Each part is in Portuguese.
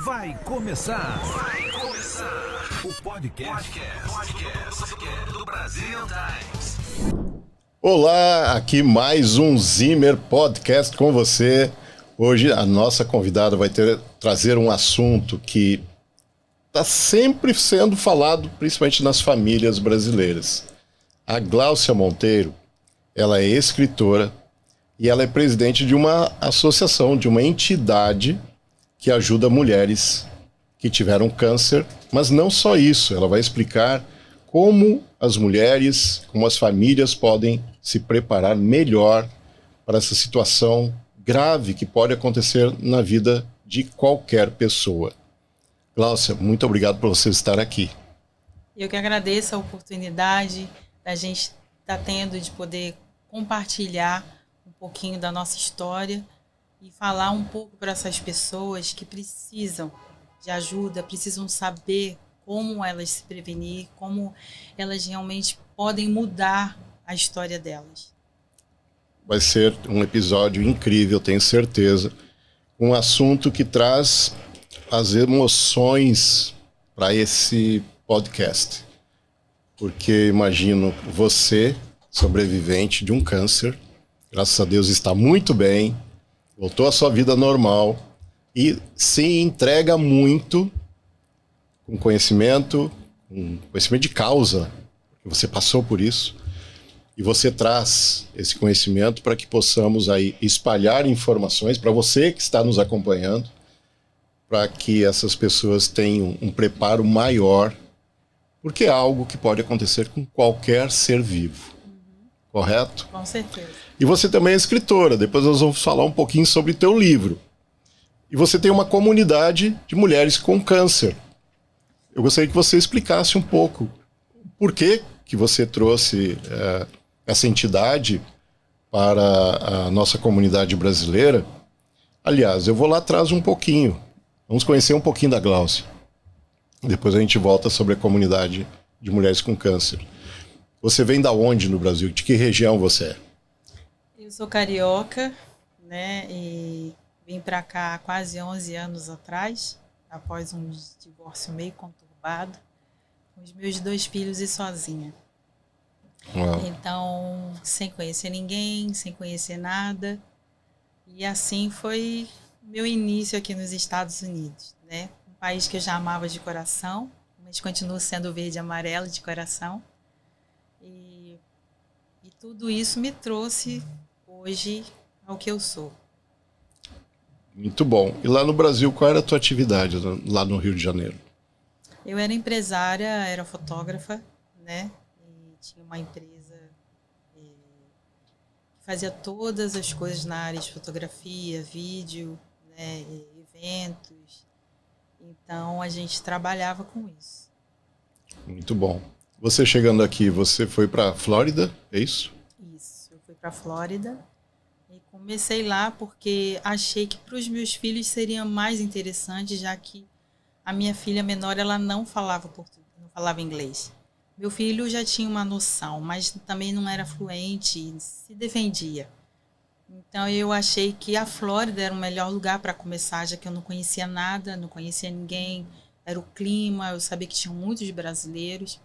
Vai começar o podcast do Brasil Times. Olá, aqui mais um Zimmer Podcast com você. Hoje a nossa convidada vai trazer um assunto que está sempre sendo falado, principalmente nas famílias brasileiras. A Gláucia Monteiro, ela é escritora e ela é presidente de uma associação, de uma entidade que ajuda mulheres que tiveram câncer, mas não só isso, ela vai explicar como as mulheres, como as famílias podem se preparar melhor para essa situação grave que pode acontecer na vida de qualquer pessoa. Gláucia, muito obrigado por você estar aqui. Eu que agradeço a oportunidade da gente estar tendo de poder compartilhar um pouquinho da nossa história e falar um pouco para essas pessoas que precisam de ajuda, precisam saber como elas se prevenir, como elas realmente podem mudar a história delas. Vai ser um episódio incrível, tenho certeza. Um assunto que traz as emoções para esse podcast. Porque imagino você, sobrevivente de um câncer, graças a Deus está muito bem, voltou à sua vida normal e se entrega muito com conhecimento de causa, porque você passou por isso, e você traz esse conhecimento para que possamos aí espalhar informações para você que está nos acompanhando, para que essas pessoas tenham um preparo maior, porque é algo que pode acontecer com qualquer ser vivo. Correto? Com certeza. E você também é escritora, depois nós vamos falar um pouquinho sobre o teu livro. E você tem uma comunidade de mulheres com câncer. Eu gostaria que você explicasse um pouco por que você trouxe essa entidade para a nossa comunidade brasileira. Aliás, eu vou lá atrás um pouquinho. Vamos conhecer um pouquinho da Gláucia. Depois a gente volta sobre a comunidade de mulheres com câncer. Você vem da onde no Brasil? De que região você é? Eu sou carioca, né? E vim para cá há quase 11 anos atrás, após um divórcio meio conturbado, com os meus 2 filhos e sozinha. Uau. Então, sem conhecer ninguém, sem conhecer nada. E assim foi meu início aqui nos Estados Unidos, né? Um país que eu já amava de coração, mas continuo sendo verde e amarelo de coração. E tudo isso me trouxe hoje ao que eu sou. Muito bom. E lá no Brasil, qual era a tua atividade lá no Rio de Janeiro? Eu era empresária, era fotógrafa, né? E tinha uma empresa que fazia todas as coisas na área de fotografia, vídeo, né? E eventos. Então a gente trabalhava com isso. Muito bom. Você chegando aqui, você foi para a Flórida, é isso? Isso, eu fui para a Flórida e comecei lá porque achei que para os meus filhos seria mais interessante, já que a minha filha menor ela não falava português, não falava inglês. Meu filho já tinha uma noção, mas também não era fluente, se defendia. Então eu achei que a Flórida era o melhor lugar para começar, já que eu não conhecia nada, não conhecia ninguém, era o clima, eu sabia que tinham muitos brasileiros.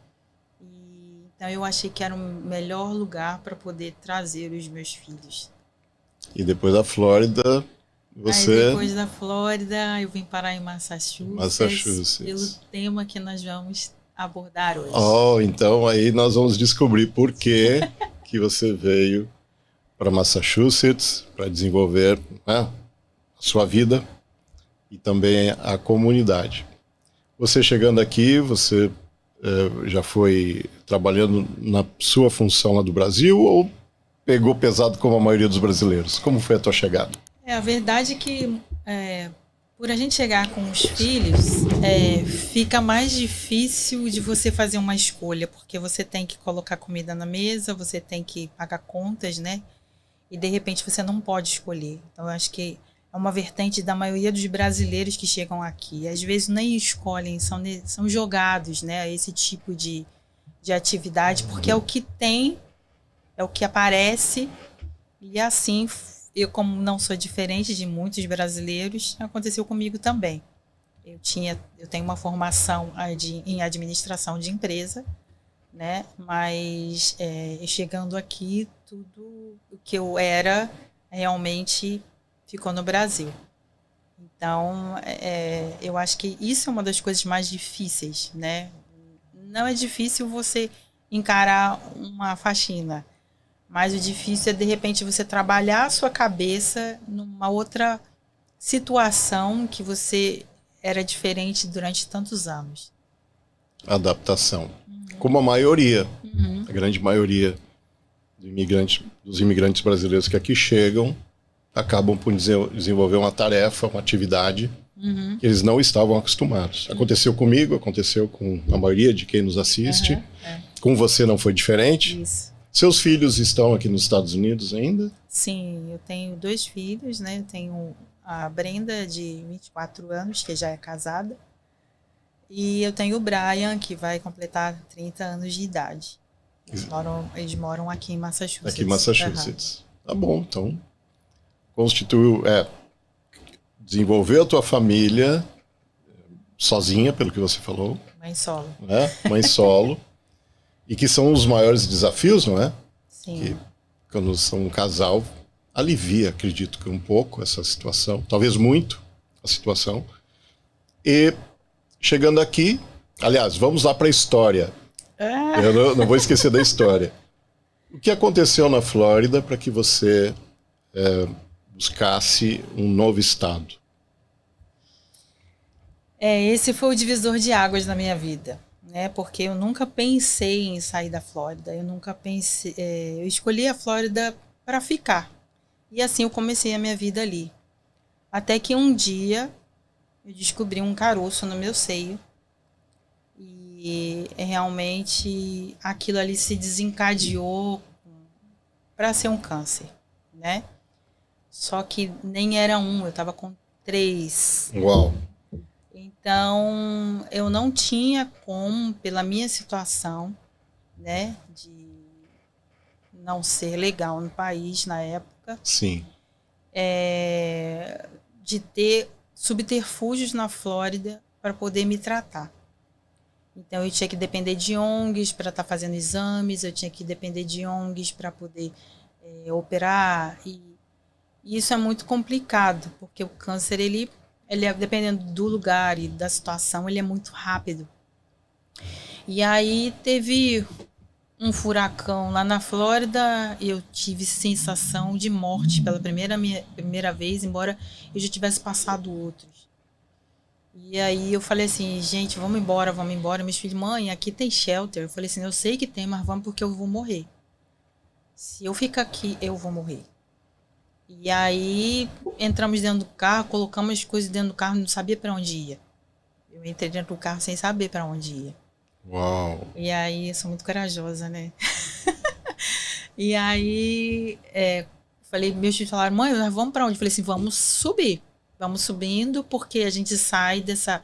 Então eu achei que era o melhor lugar para poder trazer os meus filhos. E depois da Flórida, você... Aí depois da Flórida, eu vim parar em Massachusetts. Pelo tema que nós vamos abordar hoje. Oh, então aí nós vamos descobrir por que você veio para Massachusetts para desenvolver, né, a sua vida e também a comunidade. Você chegando aqui, você já foi trabalhando na sua função lá do Brasil ou pegou pesado como a maioria dos brasileiros? Como foi a tua chegada? A verdade é que por a gente chegar com os filhos, fica mais difícil de você fazer uma escolha, porque você tem que colocar comida na mesa, você tem que pagar contas, né? E de repente você não pode escolher. Então eu acho que é uma vertente da maioria dos brasileiros que chegam aqui. Às vezes nem escolhem, são jogados, né, a esse tipo de atividade, porque é o que tem, é o que aparece, e assim, eu como não sou diferente de muitos brasileiros, aconteceu comigo também. Eu tenho uma formação em administração de empresa, né? Mas chegando aqui, tudo o que eu era realmente ficou no Brasil. Então, eu acho que isso é uma das coisas mais difíceis, né? Não é difícil você encarar uma faxina, mas o difícil é, de repente, você trabalhar a sua cabeça numa outra situação que você era diferente durante tantos anos. Adaptação. Como a maioria, a grande maioria dos imigrantes brasileiros que aqui chegam, acabam por desenvolver uma tarefa, uma atividade que eles não estavam acostumados. Aconteceu comigo, aconteceu com a maioria de quem nos assiste. Com você não foi diferente. Isso. Seus filhos estão aqui nos Estados Unidos ainda? Sim, eu tenho 2 filhos, né? Eu tenho a Brenda, de 24 anos, que já é casada. E eu tenho o Brian, que vai completar 30 anos de idade. Eles moram aqui em Massachusetts. Aqui em Massachusetts. Tá bom, então. Desenvolveu a tua família sozinha, pelo que você falou. Mãe solo. Né? Mãe solo. E que são os maiores desafios, não é? Sim. Que, quando são um casal, alivia, acredito que um pouco essa situação. Talvez muito a situação. E chegando aqui, aliás, vamos lá para a história. Eu não vou esquecer da história. O que aconteceu na Flórida para que você buscasse um novo estado? Esse foi o divisor de águas na minha vida, né? Porque eu nunca pensei em sair da Flórida. Eu nunca pensei. Eu escolhi a Flórida para ficar. E assim eu comecei a minha vida ali. Até que um dia eu descobri um caroço no meu seio. E realmente aquilo ali se desencadeou para ser um câncer, né? Só que nem era um, eu estava com 3. Uau! Então, eu não tinha como, pela minha situação, né, de não ser legal no país na época, Sim. De ter subterfúgios na Flórida para poder me tratar. Então, eu tinha que depender de ONGs para estar fazendo exames, eu tinha que depender de ONGs para poder operar. E isso é muito complicado, porque o câncer, ele dependendo do lugar e da situação, ele é muito rápido. E aí teve um furacão lá na Flórida e eu tive sensação de morte pela primeira vez, embora eu já tivesse passado outros. E aí eu falei assim, gente, vamos embora. Meus filhos, mãe, aqui tem shelter. Eu falei assim, eu sei que tem, mas vamos porque eu vou morrer. Se eu ficar aqui, eu vou morrer. E aí entramos dentro do carro, colocamos as coisas dentro do carro, não sabia para onde ia. Eu entrei dentro do carro sem saber para onde ia. Uau! E aí, eu sou muito corajosa, né? E aí, falei, meus filhos falaram, mãe, nós vamos para onde? Eu falei assim, vamos subir. Vamos subindo, porque a gente sai dessa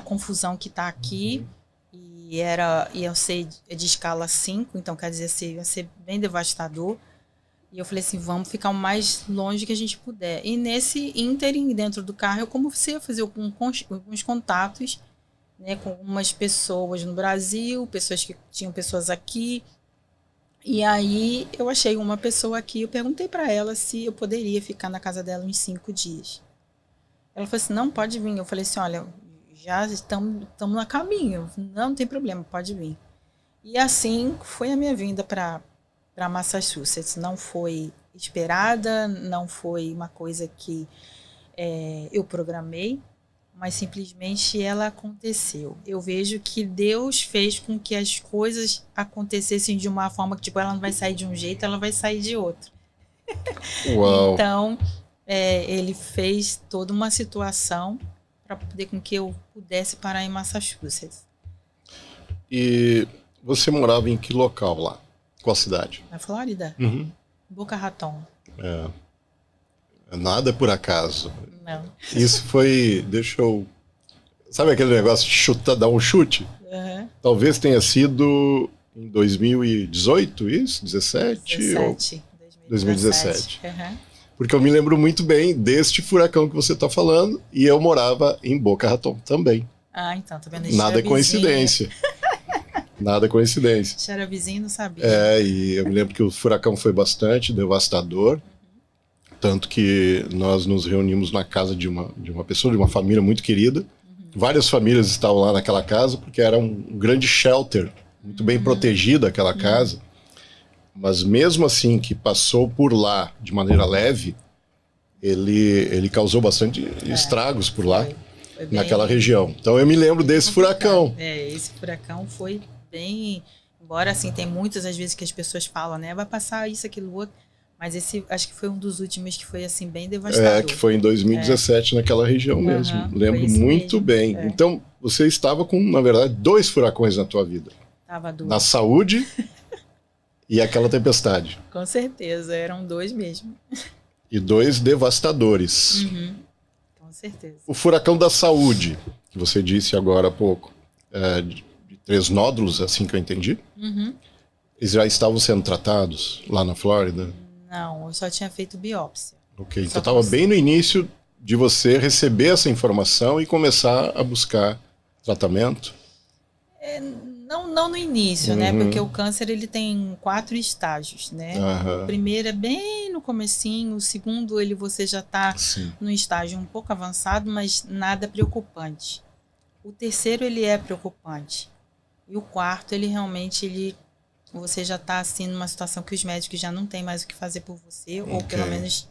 confusão que está aqui. E ia ser de escala 5, então quer dizer, ia ser bem devastador. E eu falei assim, vamos ficar o mais longe que a gente puder. E nesse ínterim, dentro do carro, eu comecei a fazer alguns contatos, né, com algumas pessoas no Brasil, pessoas que tinham pessoas aqui. E aí eu achei uma pessoa aqui, eu perguntei para ela se eu poderia ficar na casa dela uns 5 dias. Ela falou assim, não, pode vir. Eu falei assim, olha, já estamos no caminho, não tem problema, pode vir. E assim foi a minha vinda para Massachusetts. Não foi esperada, não foi uma coisa que eu programei, mas simplesmente ela aconteceu. Eu vejo que Deus fez com que as coisas acontecessem de uma forma que, tipo, ela não vai sair de um jeito, ela vai sair de outro. Uau. Então, ele fez toda uma situação para poder com que eu pudesse parar em Massachusetts. E você morava em que local lá? Qual cidade? Na Flórida? Uhum. Boca Raton. Nada por acaso. Não. Isso foi, sabe aquele negócio de dar um chute? Uhum. Talvez tenha sido em 2018, isso? 17? 2017. Ou 2017. Uhum. porque eu me lembro muito bem deste furacão que você está falando, e eu morava em Boca Raton também. Ah, então, tá vendo? Nada é coincidência. Nada é coincidência. Era vizinho, não sabia. E eu me lembro que o furacão foi bastante devastador, tanto que nós nos reunimos na casa de uma pessoa, de uma família muito querida. Várias famílias estavam lá naquela casa, porque era um grande shelter, muito bem protegida aquela casa. Mas mesmo assim, que passou por lá de maneira leve, ele causou bastante estragos por lá, foi bem, naquela região. Então eu me lembro desse furacão. Esse furacão foi bem... Embora, assim, tem muitas às vezes que as pessoas falam, né? Vai passar isso, aquilo, outro. Mas esse, acho que foi um dos últimos que foi, assim, bem devastador. Que foi em 2017 naquela região mesmo. Lembro muito mesmo. bem. Então, você estava com, na verdade, 2 furacões na tua vida. Tava 2. Na saúde e aquela tempestade. Com certeza, eram 2 mesmo. E 2 devastadores. Com certeza. O furacão da saúde, que você disse agora há pouco, de 3 nódulos, assim que eu entendi. Eles já estavam sendo tratados lá na Flórida? Não, eu só tinha feito biópsia. Ok, então estava bem no início de você receber essa informação e começar a buscar tratamento? Não no início, né? Porque o câncer ele tem 4 estágios, né? O primeiro é bem no comecinho, o segundo você já está num estágio um pouco avançado, mas nada preocupante. O terceiro ele é preocupante. E o quarto ele realmente você já está assim numa situação que os médicos já não têm mais o que fazer por você, ou pelo menos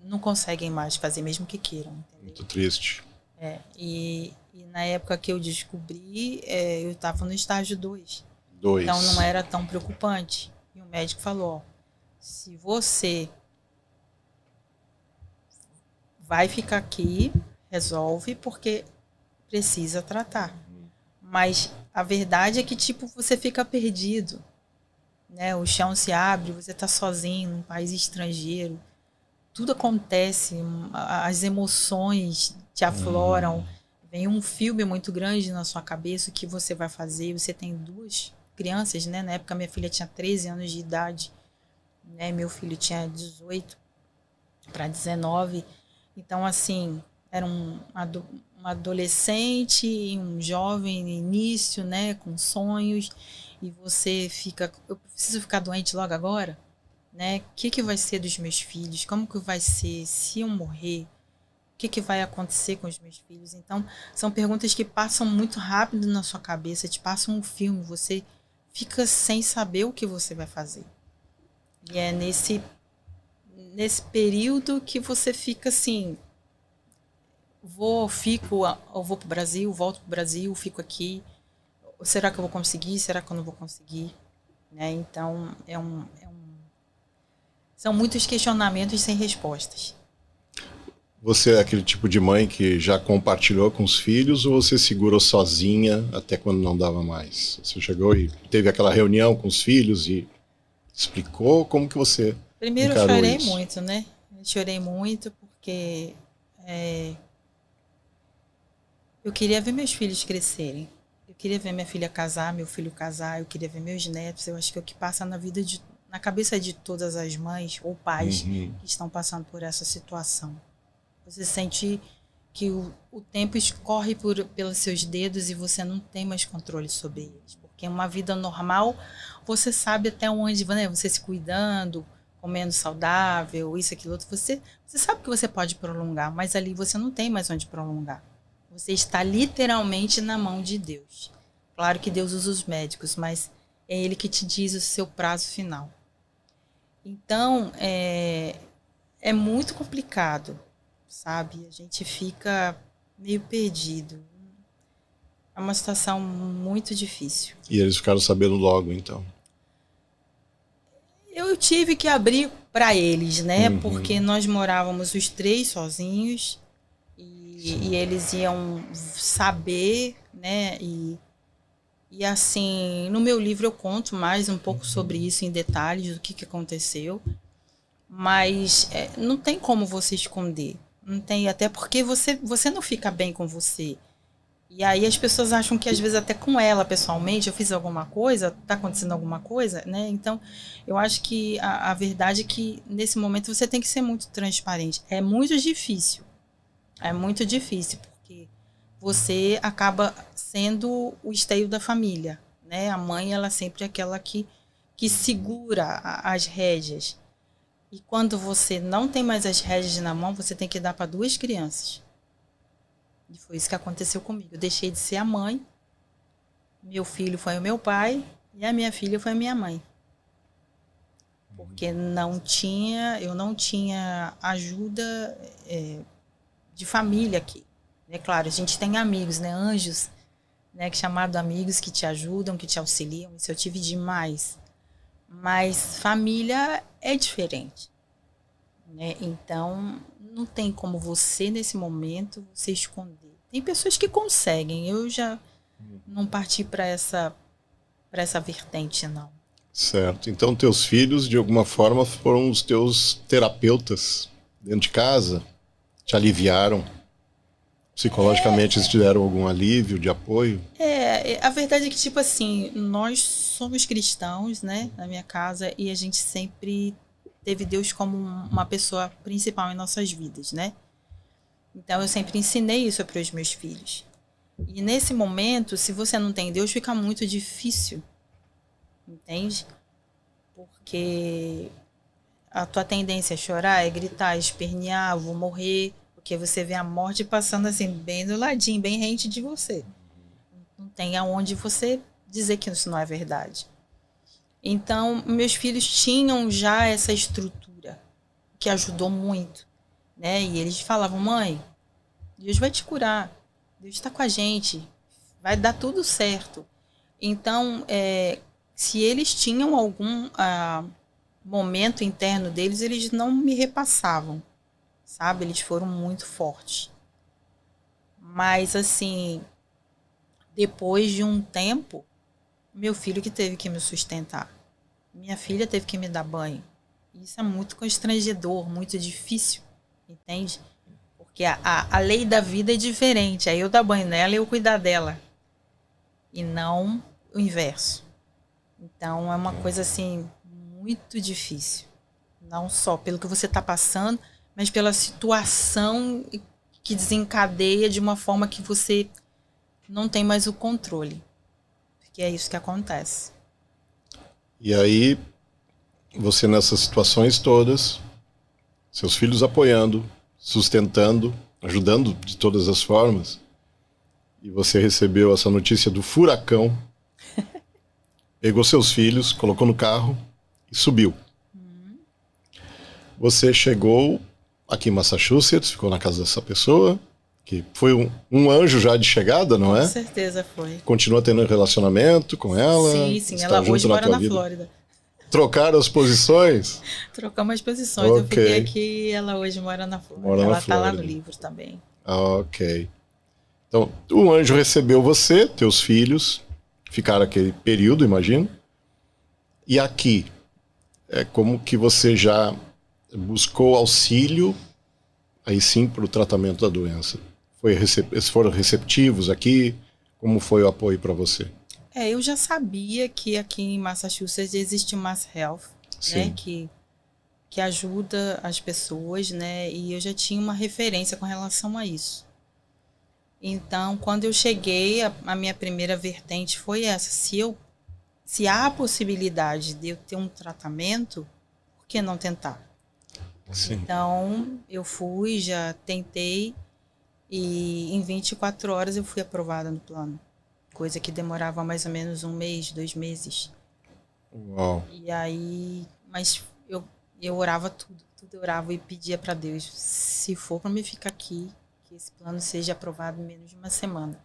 não conseguem mais fazer, mesmo que queiram. Entendeu? Muito triste. E na época que eu descobri, eu estava no estágio 2. Então não era tão preocupante. E o médico falou, ó, se você vai ficar aqui, resolve, porque precisa tratar. Mas a verdade é que, tipo, você fica perdido, né? O chão se abre, você está sozinho num país estrangeiro. Tudo acontece, as emoções te afloram. Vem um filme muito grande na sua cabeça, o que você vai fazer. Você tem 2 crianças, né? Na época, minha filha tinha 13 anos de idade, né? Meu filho tinha 18 para 19. Então, assim, era um adolescente e um jovem no início, né, com sonhos, e você fica, eu preciso ficar doente logo agora, né? O que vai ser dos meus filhos? Como que vai ser se eu morrer? O que vai acontecer com os meus filhos? Então, são perguntas que passam muito rápido na sua cabeça, te passam um filme, você fica sem saber o que você vai fazer. E é nesse período que você fica assim, eu vou pro Brasil, volto pro Brasil, fico aqui. Será que eu vou conseguir? Será que eu não vou conseguir? Né? Então, são muitos questionamentos sem respostas. Você é aquele tipo de mãe que já compartilhou com os filhos, ou você segurou sozinha até quando não dava mais? Você chegou e teve aquela reunião com os filhos e explicou como que você Primeiro eu chorei muito, né? Eu chorei muito porque eu queria ver meus filhos crescerem. Eu queria ver minha filha casar, meu filho casar, eu queria ver meus netos. Eu acho que é o que passa na cabeça de todas as mães ou pais que estão passando por essa situação. Você sente que o tempo escorre pelos seus dedos e você não tem mais controle sobre eles. Porque uma vida normal, você sabe até onde, né? Você se cuidando, comendo saudável, isso, aquilo, outro. Você sabe que você pode prolongar, mas ali você não tem mais onde prolongar. Você está literalmente na mão de Deus. Claro que Deus usa os médicos, mas é Ele que te diz o seu prazo final. Então, é muito complicado, sabe? A gente fica meio perdido. É uma situação muito difícil. E eles ficaram sabendo logo, então? Eu tive que abrir para eles, né? Porque nós morávamos os 3 sozinhos e eles iam saber, né? E assim, no meu livro eu conto mais um pouco sobre isso em detalhes, do que aconteceu. Mas não tem como você esconder. Não tem, até porque você não fica bem com você. E aí as pessoas acham que às vezes até com ela pessoalmente eu fiz alguma coisa, tá acontecendo alguma coisa, né? Então eu acho que a verdade é que nesse momento você tem que ser muito transparente. É muito difícil, porque você acaba sendo o esteio da família, né? A mãe, ela sempre é aquela que segura as rédeas. E quando você não tem mais as rédeas na mão, você tem que dar para 2 crianças. E foi isso que aconteceu comigo. Eu deixei de ser a mãe, meu filho foi o meu pai e a minha filha foi a minha mãe. Porque eu não tinha ajuda de família aqui. É claro, a gente tem amigos, né, anjos, né, chamado amigos que te ajudam, que te auxiliam. Isso eu tive demais. Mas família é diferente, né? Então não tem como você nesse momento você esconder. Tem pessoas que conseguem. Eu já não parti para essa vertente, não. Certo. Então teus filhos de alguma forma foram os teus terapeutas dentro de casa, te aliviaram psicologicamente, eles te deram algum alívio, de apoio? A verdade é que, tipo assim, nós somos cristãos, né, na minha casa, e a gente sempre teve Deus como uma pessoa principal em nossas vidas, né? Então eu sempre ensinei isso para os meus filhos. E nesse momento, se você não tem Deus, fica muito difícil, entende? Porque a tua tendência é chorar, é gritar, é espernear, vou morrer, porque você vê a morte passando assim, bem do ladinho, bem rente de você. Não tem aonde você dizer que isso não é verdade. Então, meus filhos tinham já essa estrutura, que ajudou muito, né? E eles falavam, mãe, Deus vai te curar, Deus está com a gente, vai dar tudo certo. Então, se eles tinham algum momento interno deles, eles não me repassavam, sabe? Eles foram muito fortes. Mas, assim, depois de um tempo, meu filho que teve que me sustentar. Minha filha teve que me dar banho. Isso é muito constrangedor, muito difícil, entende? Porque a lei da vida é diferente. Aí eu dar banho nela e eu cuidar dela. E não o inverso. Então é uma coisa assim, muito difícil. Não só pelo que você está passando, mas pela situação que desencadeia de uma forma que você não tem mais o controle. Porque é isso que acontece. E aí, você nessas situações todas, seus filhos apoiando, sustentando, ajudando de todas as formas, e você recebeu essa notícia do furacão, pegou seus filhos, colocou no carro e subiu. Você chegou aqui em Massachusetts, ficou na casa dessa pessoa, que foi um anjo já de chegada, não é? Com certeza foi. Continua tendo relacionamento com ela? Sim, ela hoje mora na Flórida. Trocaram as posições? Trocamos as posições. Okay. Eu fiquei aqui e ela hoje mora na Flórida. Ela está lá no livro também. Ok. Então, o anjo recebeu você, teus filhos, ficaram aquele período, imagino. E aqui, como que você já buscou auxílio, aí sim, para o tratamento da doença? Eles foram receptivos aqui? Como foi o apoio para você? Eu já sabia que aqui em Massachusetts existe o Mass Health, né, que ajuda as pessoas, né, e eu já tinha uma referência com relação a isso. Então, quando eu cheguei, a minha primeira vertente foi essa. Se há a possibilidade de eu ter um tratamento, por que não tentar? Sim. Então, eu fui, já tentei, e em 24 horas eu fui aprovada no plano. Coisa que demorava mais ou menos 1 mês, 2 meses. Uau. E aí, mas eu orava tudo eu orava e pedia para Deus, se for para me ficar aqui, que esse plano seja aprovado em menos de 1 semana.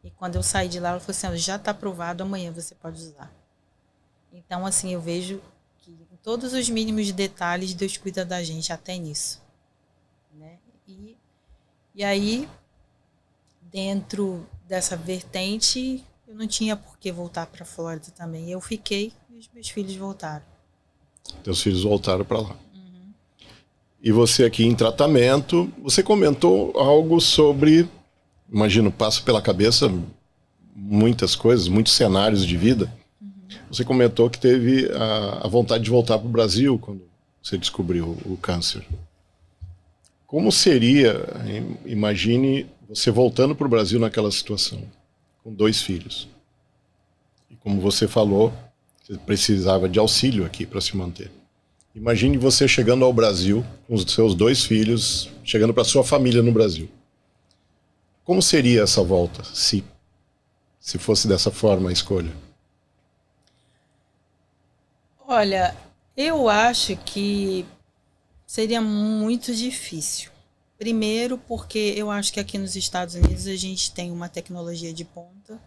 E quando eu saí de lá, ela falou assim, já está aprovado, amanhã você pode usar. Então, assim, eu vejo que em todos os mínimos detalhes, Deus cuida da gente, até nisso. Né? E aí, dentro dessa vertente, eu não tinha por que voltar para a Flórida também. Eu fiquei e os meus filhos voltaram. Teus filhos voltaram para lá. Uhum. E você aqui em tratamento, você comentou algo sobre imagino, passa pela cabeça muitas coisas, muitos cenários de vida. Você comentou que teve a vontade de voltar para o Brasil quando você descobriu o câncer. Como seria, imagine você voltando para o Brasil naquela situação, com 2 filhos. E como você falou, você precisava de auxílio aqui para se manter. Imagine você chegando ao Brasil, com os seus 2 filhos, chegando para sua família no Brasil. Como seria essa volta, se fosse dessa forma a escolha? Olha, eu acho que seria muito difícil. Primeiro, porque eu acho que aqui nos Estados Unidos a gente tem uma tecnologia de ponta.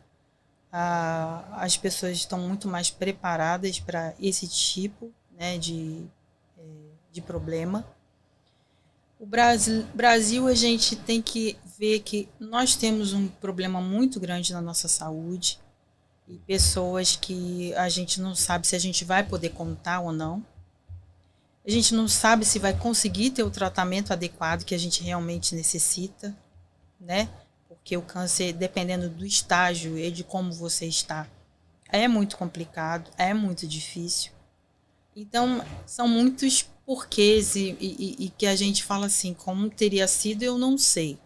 As pessoas estão muito mais preparadas para esse tipo, né, de problema. O Brasil, a gente tem que ver que nós temos um problema muito grande na nossa saúde. E pessoas que a gente não sabe se a gente vai poder contar ou não. A gente não sabe se vai conseguir ter o tratamento adequado que a gente realmente necessita, né? Porque o câncer, dependendo do estágio e de como você está, é muito complicado, é muito difícil. Então, são muitos porquês e que a gente fala assim, como teria sido, eu não sei.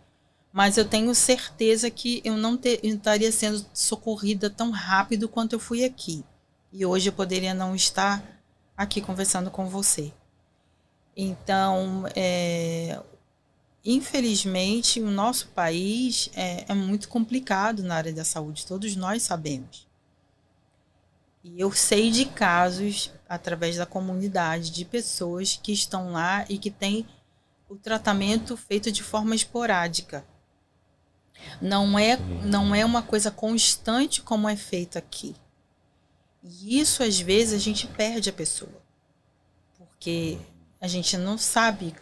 Mas eu tenho certeza que eu não estaria sendo socorrida tão rápido quanto eu fui aqui. E hoje eu poderia não estar aqui conversando com você. Então, infelizmente, o nosso país é muito complicado na área da saúde, todos nós sabemos. E eu sei de casos, através da comunidade, de pessoas que estão lá e que têm o tratamento feito de forma esporádica. Não é uma coisa constante como é feito aqui. E isso, às vezes, a gente perde a pessoa. Porque a gente não sabe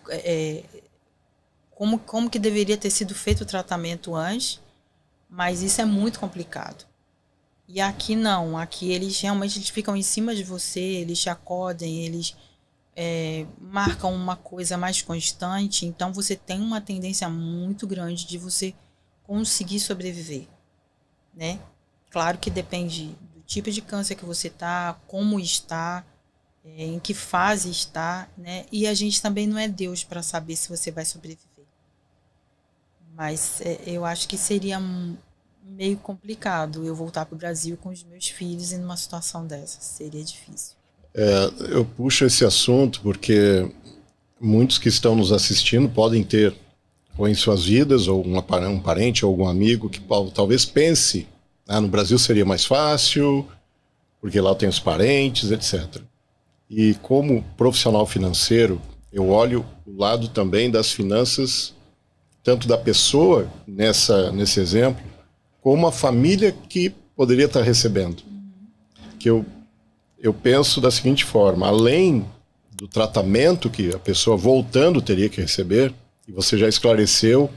como que deveria ter sido feito o tratamento antes, mas isso é muito complicado. E aqui não. Aqui eles realmente ficam em cima de você, eles te acodem, eles marcam uma coisa mais constante. Então, você tem uma tendência muito grande de você conseguir sobreviver, né? Claro que depende do tipo de câncer que você está, como está, em que fase está, né? E a gente também não é Deus para saber se você vai sobreviver. Mas eu acho que seria meio complicado eu voltar para o Brasil com os meus filhos em uma situação dessa. Seria difícil. Eu puxo esse assunto porque muitos que estão nos assistindo podem ter ou em suas vidas, ou um parente, ou algum amigo que talvez pense, no Brasil seria mais fácil, porque lá tem os parentes, etc. E como profissional financeiro, eu olho o lado também das finanças, tanto da pessoa, nesse exemplo, como a família que poderia estar recebendo. Que eu penso da seguinte forma, além do tratamento que a pessoa voltando teria que receber, e você já esclareceu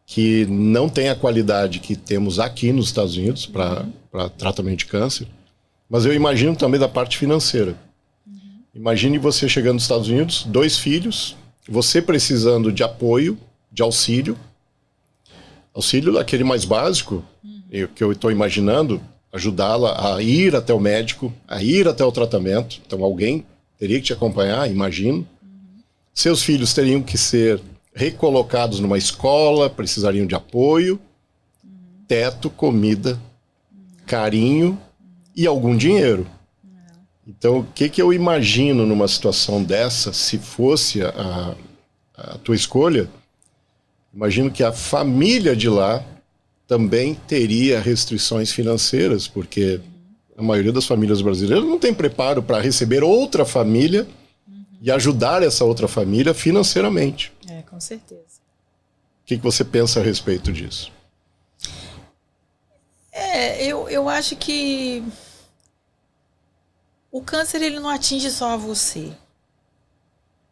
que não tem a qualidade que temos aqui nos Estados Unidos para tratamento de câncer, mas eu imagino também da parte financeira. Imagine você chegando nos Estados Unidos, 2 filhos, você precisando de apoio, de auxílio daquele mais básico, que eu estou imaginando, ajudá-la a ir até o médico, a ir até o tratamento. Então alguém teria que te acompanhar, imagino. Seus filhos teriam que ser recolocados numa escola, precisariam de apoio, teto, comida, carinho e algum dinheiro. Então, o que eu imagino numa situação dessa, se fosse a tua escolha, imagino que a família de lá também teria restrições financeiras, porque a maioria das famílias brasileiras não tem preparo para receber outra família e ajudar essa outra família financeiramente. Com certeza. O que você pensa a respeito disso? Eu acho que o câncer ele não atinge só a você.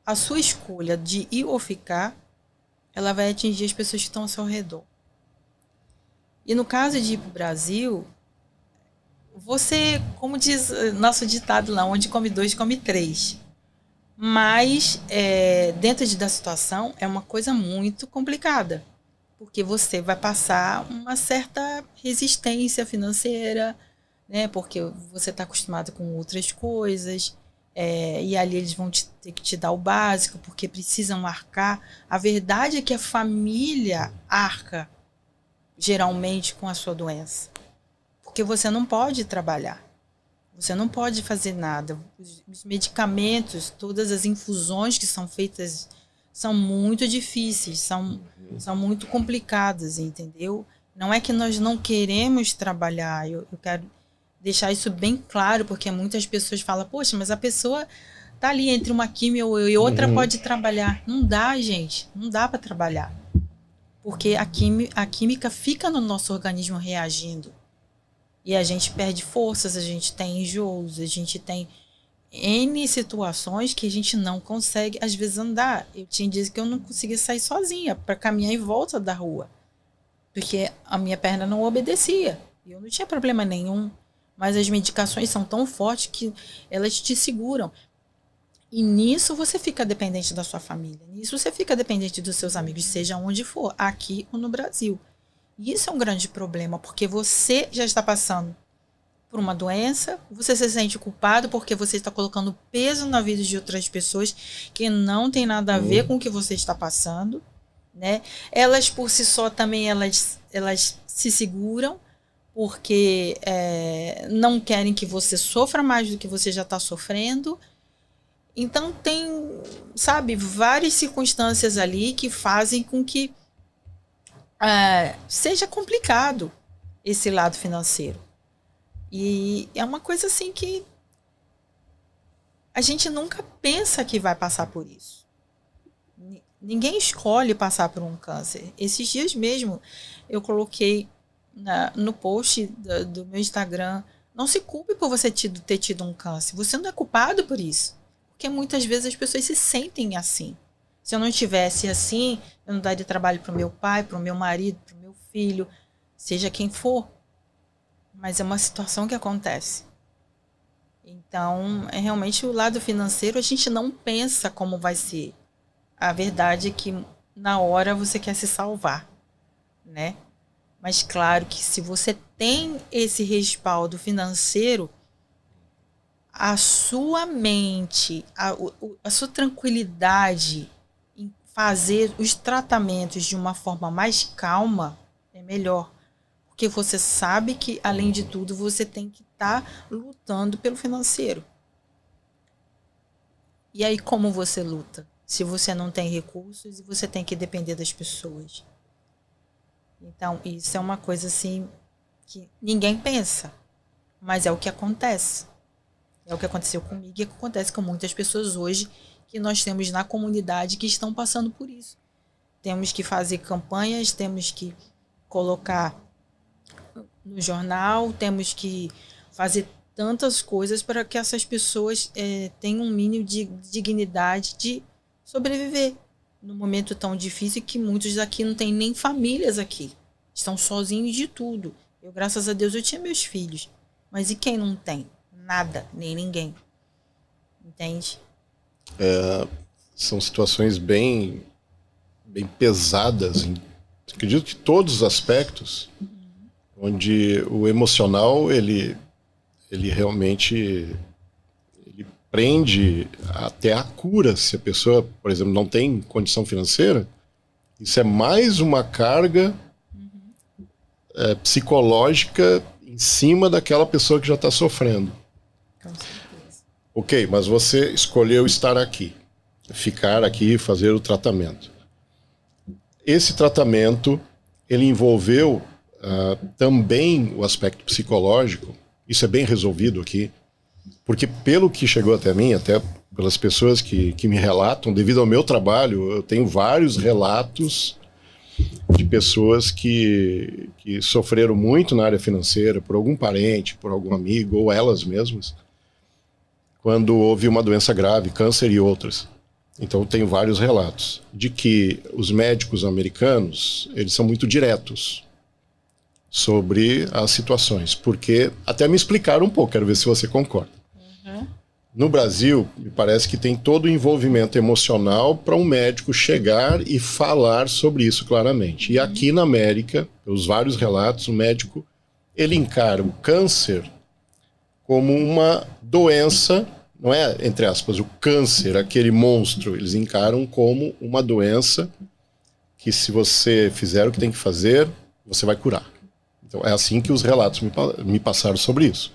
A sua escolha de ir ou ficar, ela vai atingir as pessoas que estão ao seu redor. E no caso de ir para o Brasil, você, como diz nosso ditado lá, onde come 2, come 3. Mas, dentro da situação, é uma coisa muito complicada. porque você vai passar uma certa resistência financeira, né? Porque você está acostumado com outras coisas, e ali eles vão ter que te dar o básico, porque precisam arcar. A verdade é que a família arca, geralmente, com a sua doença. Porque você não pode trabalhar. Você não pode fazer nada. Os medicamentos, todas as infusões que são feitas são muito difíceis, são muito complicadas, entendeu? Não é que nós não queremos trabalhar. Eu quero deixar isso bem claro, porque muitas pessoas falam, poxa, mas a pessoa tá ali entre uma químio e outra pode trabalhar. Não dá, gente. Não dá para trabalhar. Porque a química fica no nosso organismo reagindo. E a gente perde forças, a gente tem enjoos, a gente tem N situações que a gente não consegue, às vezes, andar. Eu tinha dias que eu não conseguia sair sozinha para caminhar em volta da rua. Porque a minha perna não obedecia. Eu não tinha problema nenhum. Mas as medicações são tão fortes que elas te seguram. E nisso você fica dependente da sua família. Nisso você fica dependente dos seus amigos, seja onde for, aqui ou no Brasil. E isso é um grande problema, porque você já está passando por uma doença, você se sente culpado porque você está colocando peso na vida de outras pessoas que não tem nada a ver com o que você está passando, né? Elas por si só também, elas se seguram, porque não querem que você sofra mais do que você já está sofrendo. Então tem, sabe, várias circunstâncias ali que fazem com que seja complicado esse lado financeiro. E é uma coisa assim que a gente nunca pensa que vai passar por isso. Ninguém escolhe passar por um câncer. Esses dias mesmo eu coloquei no post do meu Instagram, não se culpe por você ter tido um câncer. Você não é culpado por isso. Porque muitas vezes as pessoas se sentem assim. Se eu não estivesse assim, eu não daria trabalho para o meu pai, para o meu marido, para o meu filho, seja quem for. Mas é uma situação que acontece. Então, realmente o lado financeiro a gente não pensa como vai ser. A verdade é que na hora você quer se salvar, né? Mas claro que se você tem esse respaldo financeiro, a sua mente, a sua tranquilidade em fazer os tratamentos de uma forma mais calma é melhor. Porque você sabe que, além de tudo, você tem que estar lutando pelo financeiro. E aí, como você luta? Se você não tem recursos e você tem que depender das pessoas. Então, isso é uma coisa assim que ninguém pensa, mas é o que acontece. É o que aconteceu comigo e é o que acontece com muitas pessoas hoje que nós temos na comunidade que estão passando por isso. Temos que fazer campanhas, temos que colocar no jornal, temos que fazer tantas coisas para que essas pessoas tenham um mínimo de dignidade de sobreviver num momento tão difícil que muitos aqui não têm nem famílias aqui. Estão sozinhos de tudo. Eu, graças a Deus, eu tinha meus filhos. Mas e quem não tem? Nada, nem ninguém. Entende? São situações bem pesadas, acredito que todos os aspectos, onde o emocional, ele realmente prende até a cura. Se a pessoa, por exemplo, não tem condição financeira, isso é mais uma carga psicológica em cima daquela pessoa que já está sofrendo. Com certeza. Ok, mas você escolheu estar aqui, ficar aqui e fazer o tratamento. Esse tratamento, ele envolveu também o aspecto psicológico. Isso é bem resolvido aqui, porque pelo que chegou até mim, até pelas pessoas que me relatam, devido ao meu trabalho, eu tenho vários relatos de pessoas que sofreram muito na área financeira, por algum parente, por algum amigo, ou elas mesmas, quando houve uma doença grave, câncer e outras. Então eu tenho vários relatos de que os médicos americanos, eles são muito diretos sobre as situações, porque até me explicaram um pouco, quero ver se você concorda. No Brasil, me parece que tem todo o envolvimento emocional para um médico chegar e falar sobre isso claramente. E aqui na América, pelos vários relatos, o médico ele encara o câncer como uma doença, não é, entre aspas, o câncer, aquele monstro, eles encaram como uma doença que se você fizer o que tem que fazer, você vai curar. Então é assim que os relatos me passaram sobre isso.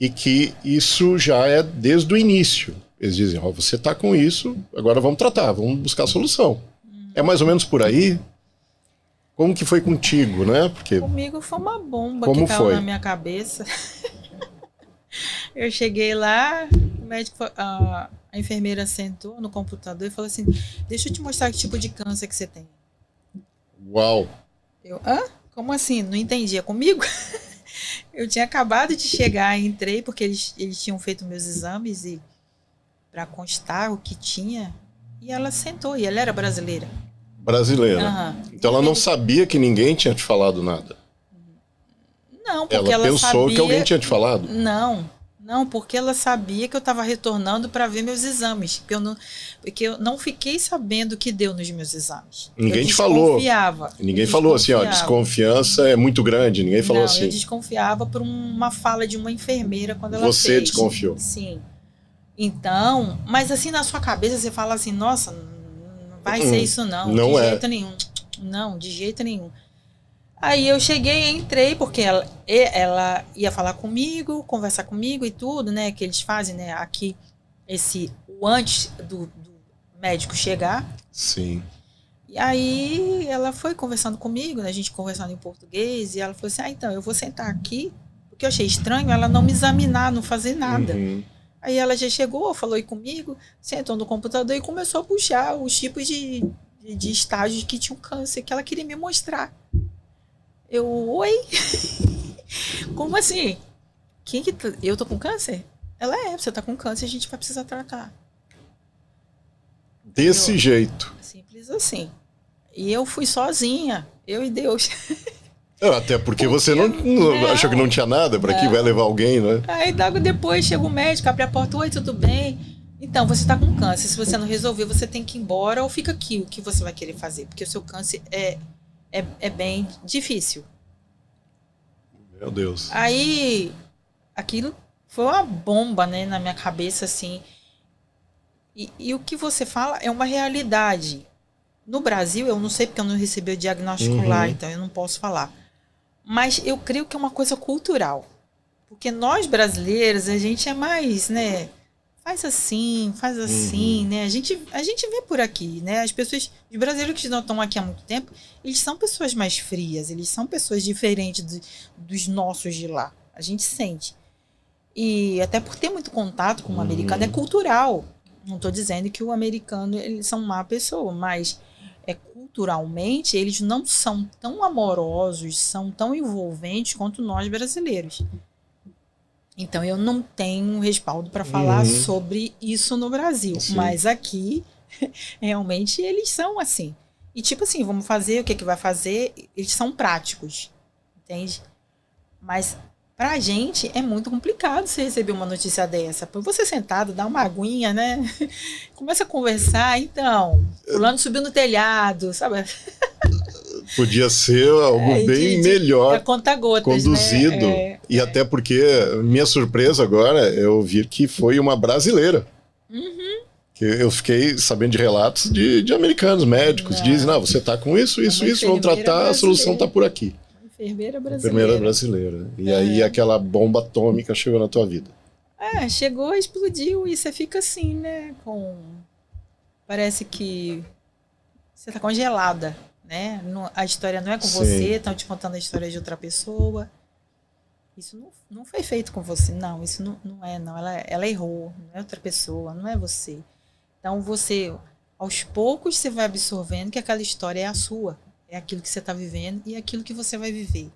E que isso já é desde o início. Eles dizem, ó, você está com isso, agora vamos tratar, vamos buscar a solução. É mais ou menos por aí? Como que foi contigo, né? Porque Comigo foi uma bomba Como que caiu foi? na minha cabeça. Eu cheguei lá, o médico, a enfermeira sentou no computador e falou assim, deixa eu te mostrar que tipo de câncer que você tem. Uau! Eu, hã? Como assim? Não entendi. É comigo? Eu tinha acabado de chegar, entrei porque eles tinham feito meus exames e para constar o que tinha. E ela sentou, e ela era brasileira. Brasileira. Aham. Então ela não sabia que ninguém tinha te falado nada. Não, porque Ela ela pensou sabia... que alguém tinha te falado. Não, porque ela sabia que eu estava retornando para ver meus exames. Porque eu não fiquei sabendo o que deu nos meus exames. Ninguém Eu te falou. desconfiava. Ninguém Eu falou assim, ó, desconfiava. desconfiança é muito grande. Ninguém falou Não, assim. eu desconfiava por uma fala de uma enfermeira quando ela Você fez. desconfiou. Sim. Então, mas assim na sua cabeça você fala assim, nossa, não vai ser isso não, não de é. jeito nenhum. Não, de jeito nenhum. Aí eu cheguei e entrei, porque ela ia falar comigo, conversar comigo e tudo, né, que eles fazem, né, aqui, o antes do médico chegar. Sim. E aí ela foi conversando comigo, né, a gente conversando em português, e ela falou assim, então, eu vou sentar aqui, porque eu achei estranho ela não me examinar, não fazer nada. Uhum. Aí ela já chegou, falou aí comigo, sentou no computador e começou a puxar os tipos de estágios que tinham câncer, que ela queria me mostrar. Eu, oi? Como assim? Eu tô com câncer? Ela você tá com câncer, a gente vai precisar tratar. Desse jeito. Simples assim. E eu fui sozinha, eu e Deus. Até porque você não achou que não tinha nada, para que vai levar alguém, né? Aí logo depois chega o médico, abre a porta, oi, tudo bem? Então, você tá com câncer, se você não resolver, você tem que ir embora ou fica aqui, o que você vai querer fazer? Porque o seu câncer é bem difícil. Meu Deus. Aí, aquilo foi uma bomba, né, na minha cabeça, assim. E o que você fala é uma realidade. No Brasil, eu não sei porque eu não recebi o diagnóstico lá, então eu não posso falar. Mas eu creio que é uma coisa cultural. Porque nós brasileiros, a gente é mais, né, faz assim, né? A gente vê por aqui, né? As pessoas, os brasileiros que não estão aqui há muito tempo, eles são pessoas mais frias, eles são pessoas diferentes dos nossos de lá. A gente sente. E até por ter muito contato com o americano, é cultural. Não estou dizendo que o americano, eles são má pessoa, mas culturalmente, eles não são tão amorosos, são tão envolventes quanto nós brasileiros. Então, eu não tenho respaldo para falar sobre isso no Brasil. Sim. Mas aqui, realmente, eles são assim. E tipo assim, vamos fazer, o que vai fazer? Eles são práticos, entende? Mas pra gente é muito complicado você receber uma notícia dessa. Por você sentado, dá uma aguinha, né? Começa a conversar, então, fulano subiu no telhado, sabe? Podia ser algo bem melhor conta-gotas, conduzido. Né? E até porque, minha surpresa agora, eu vi que foi uma brasileira. Que eu fiquei sabendo de relatos de americanos, médicos, dizem, não, você está com isso, vão tratar, a solução está por aqui. Enfermeira brasileira. Enfermeira brasileira. E aí aquela bomba atômica chegou na tua vida. Chegou, explodiu e você fica assim, né? Parece que você tá congelada, né? A história não é com você, estão te contando a história de outra pessoa. Isso não foi feito com você, não. Isso não é, não. Ela errou, não é outra pessoa, não é você. Então você, aos poucos, você vai absorvendo que aquela história é a sua. É aquilo que você está vivendo e aquilo que você vai viver.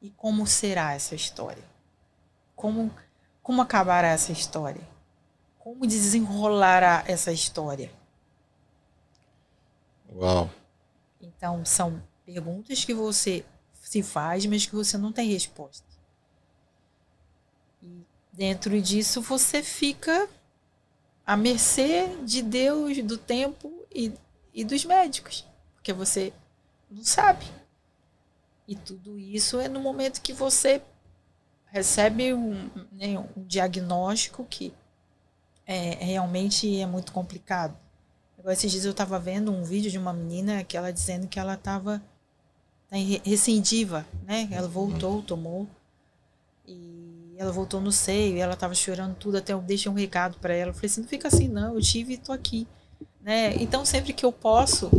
E como será essa história? Como acabará essa história? Como desenrolará essa história? Uau! Então, são perguntas que você se faz, mas que você não tem resposta. E dentro disso você fica à mercê de Deus, do tempo e dos médicos, porque você não sabe. E tudo isso é no momento que você recebe um diagnóstico que realmente é muito complicado. Agora, esses dias eu estava vendo um vídeo de uma menina que ela dizendo que ela estava recidiva, né? Ela voltou, tomou, e ela voltou no seio, e ela estava chorando tudo, até eu deixei um recado para ela. Eu falei assim, não fica assim não, eu tive e tô aqui, né? Então, sempre que eu posso,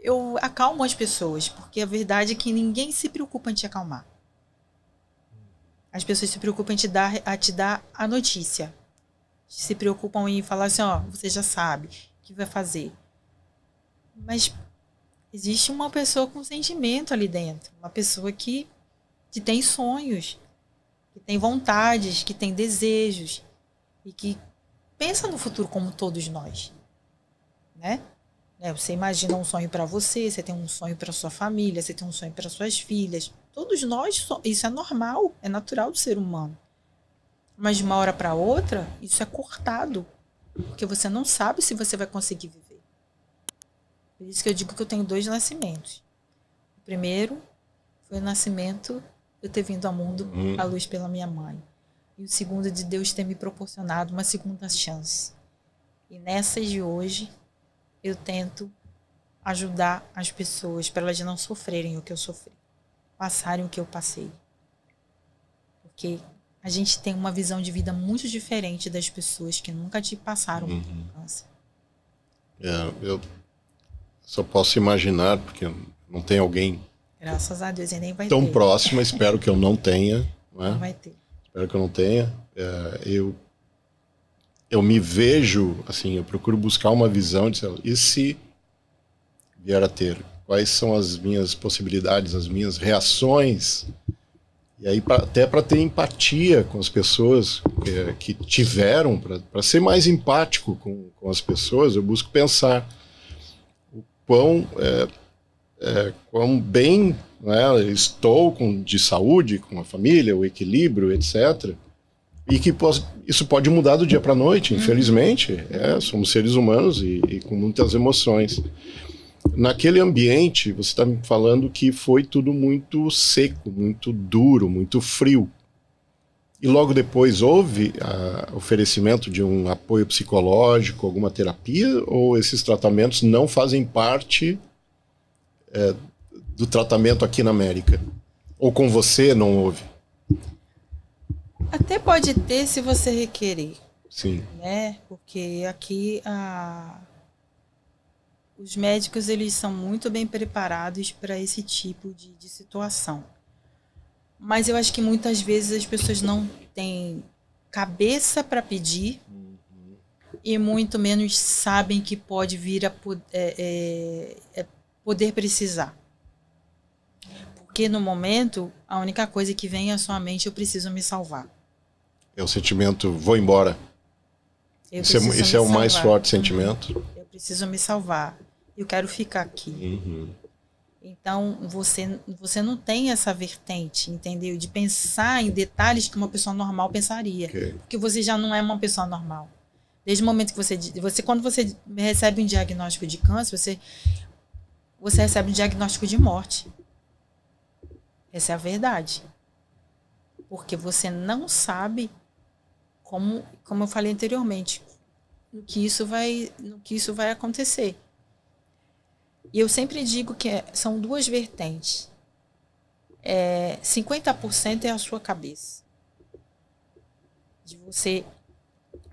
eu acalmo as pessoas, porque a verdade é que ninguém se preocupa em te acalmar. As pessoas se preocupam em te dar a notícia. Se preocupam em falar assim, ó, você já sabe o que vai fazer. Mas existe uma pessoa com sentimento ali dentro. Uma pessoa que tem sonhos, que tem vontades, que tem desejos. E que pensa no futuro como todos nós. Né? Você imagina um sonho para você, você tem um sonho para sua família, você tem um sonho para suas filhas. Todos nós, isso é normal, é natural do ser humano. Mas de uma hora para outra, isso é cortado. Porque você não sabe se você vai conseguir viver. Por isso que eu digo que eu tenho 2 nascimentos. O primeiro foi o nascimento de eu ter vindo ao mundo à luz pela minha mãe. E o segundo de Deus ter me proporcionado uma segunda chance. E nessas de hoje, eu tento ajudar as pessoas para elas não sofrerem o que eu sofri. Passarem o que eu passei. Porque a gente tem uma visão de vida muito diferente das pessoas que nunca te passaram por câncer. Eu só posso imaginar, porque não tem alguém Graças a Deus, e nem vai tão ter. próximo, espero que eu não tenha. Não é? Não vai ter. Espero que eu não tenha. Eu me vejo, assim, eu procuro buscar uma visão de, e se vier a ter? Quais são as minhas possibilidades, as minhas reações? E aí, até para ter empatia com as pessoas que tiveram, para ser mais empático com as pessoas, eu busco pensar o quão bem, né, estou de saúde, com a família, o equilíbrio, etc. E que isso pode mudar do dia para a noite, infelizmente. Somos seres humanos e com muitas emoções. Naquele ambiente, você está me falando que foi tudo muito seco, muito duro, muito frio. E logo depois houve oferecimento de um apoio psicológico, alguma terapia, ou esses tratamentos não fazem parte do tratamento aqui na América? Ou com você não houve? Até pode ter se você requerer. Sim. Né? Porque aqui os médicos eles são muito bem preparados para esse tipo de situação. Mas eu acho que muitas vezes as pessoas não têm cabeça para pedir e muito menos sabem que pode vir a poder precisar. Porque no momento, a única coisa que vem à sua mente, eu preciso me salvar. É o sentimento, vou embora. Esse é o mais forte sentimento. Eu preciso me salvar. Eu quero ficar aqui. Então, você não tem essa vertente, entendeu? De pensar em detalhes que uma pessoa normal pensaria. Okay. Porque você já não é uma pessoa normal. Desde o momento que quando você recebe um diagnóstico de câncer, você recebe um diagnóstico de morte. Essa é a verdade. Porque você não sabe, como eu falei anteriormente, no que isso vai acontecer. E eu sempre digo que são 2 vertentes. 50% é a sua cabeça. De você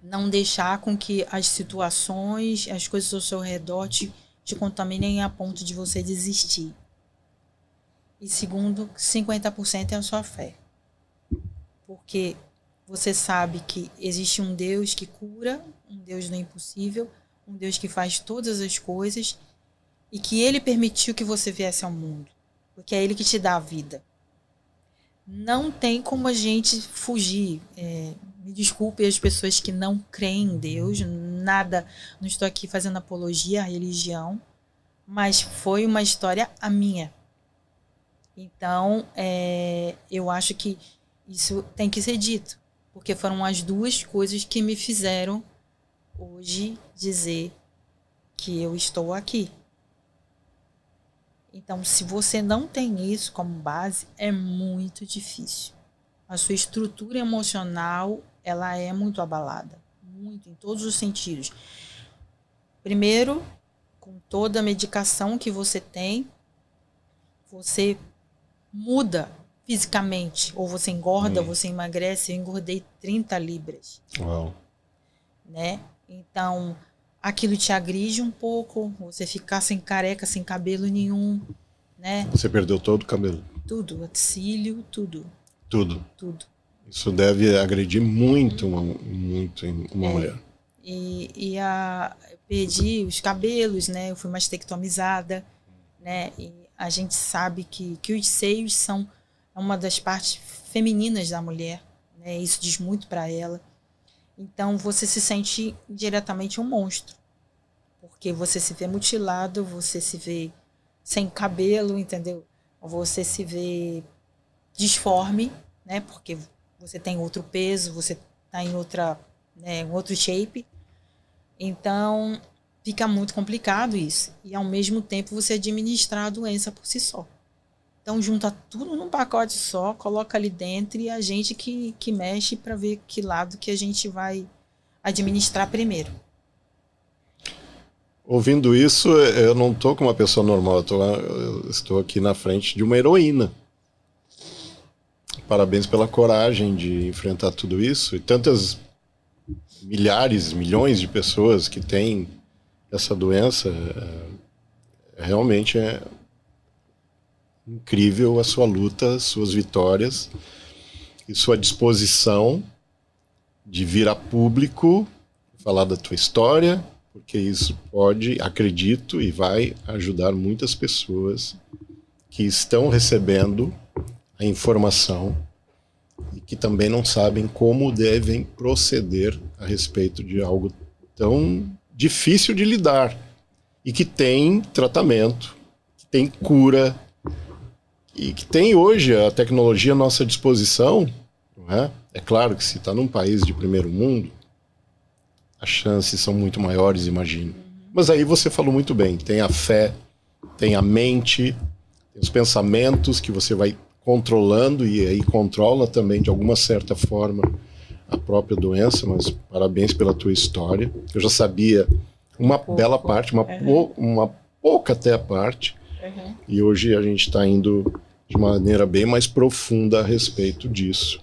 não deixar com que as situações, as coisas ao seu redor te contaminem a ponto de você desistir. E segundo, 50% é a sua fé. Porque você sabe que existe um Deus que cura, um Deus do impossível, um Deus que faz todas as coisas e que Ele permitiu que você viesse ao mundo. Porque é Ele que te dá a vida. Não tem como a gente fugir. Me desculpe as pessoas que não creem em Deus, não estou aqui fazendo apologia à religião, mas foi uma história a minha. Então, eu acho que Isso tem que ser dito, porque foram as duas coisas que me fizeram hoje dizer que eu estou aqui. Então, se você não tem isso como base, é muito difícil. A sua estrutura emocional, ela é muito abalada, muito, em todos os sentidos. Primeiro, com toda a medicação que você tem, você muda fisicamente, ou você engorda, ou você emagrece. Eu engordei 30 libras. Uau. Né? Então, aquilo te agride um pouco, você ficar sem careca, sem cabelo nenhum, né? Você perdeu todo o cabelo? Tudo, cílio, tudo. Tudo. Tudo. Isso deve agredir muito uma mulher. Eu perdi os cabelos, né? Eu fui mastectomizada, né? E a gente sabe que os seios são uma das partes femininas da mulher, né? Isso diz muito para ela. Então você se sente diretamente um monstro, porque você se vê mutilado, você se vê sem cabelo, entendeu? Você se vê disforme, né? Porque você tem outro peso, você está em outra, né, outro shape. Então fica muito complicado isso. E ao mesmo tempo você administrar a doença por si só. Então junta tudo num pacote só, coloca ali dentro e a gente que mexe para ver que lado que a gente vai administrar primeiro. Ouvindo isso, eu não estou como uma pessoa normal, eu estou aqui na frente de uma heroína. Parabéns pela coragem de enfrentar tudo isso. E tantas milhares, milhões de pessoas que têm essa doença, realmente é incrível a sua luta, suas vitórias e sua disposição de vir a público, falar da tua história, porque isso pode, acredito, e vai ajudar muitas pessoas que estão recebendo a informação e que também não sabem como devem proceder a respeito de algo tão difícil de lidar e que tem tratamento, que tem cura e que tem hoje a tecnologia à nossa disposição, não é? É claro que se está num país de primeiro mundo, as chances são muito maiores, imagino. Mas aí você falou muito bem, tem a fé, tem a mente, tem os pensamentos que você vai controlando e aí controla também de alguma certa forma a própria doença, mas parabéns pela tua história. Eu já sabia uma bela parte, uma pouca até a parte, e hoje a gente está indo de maneira bem mais profunda a respeito disso.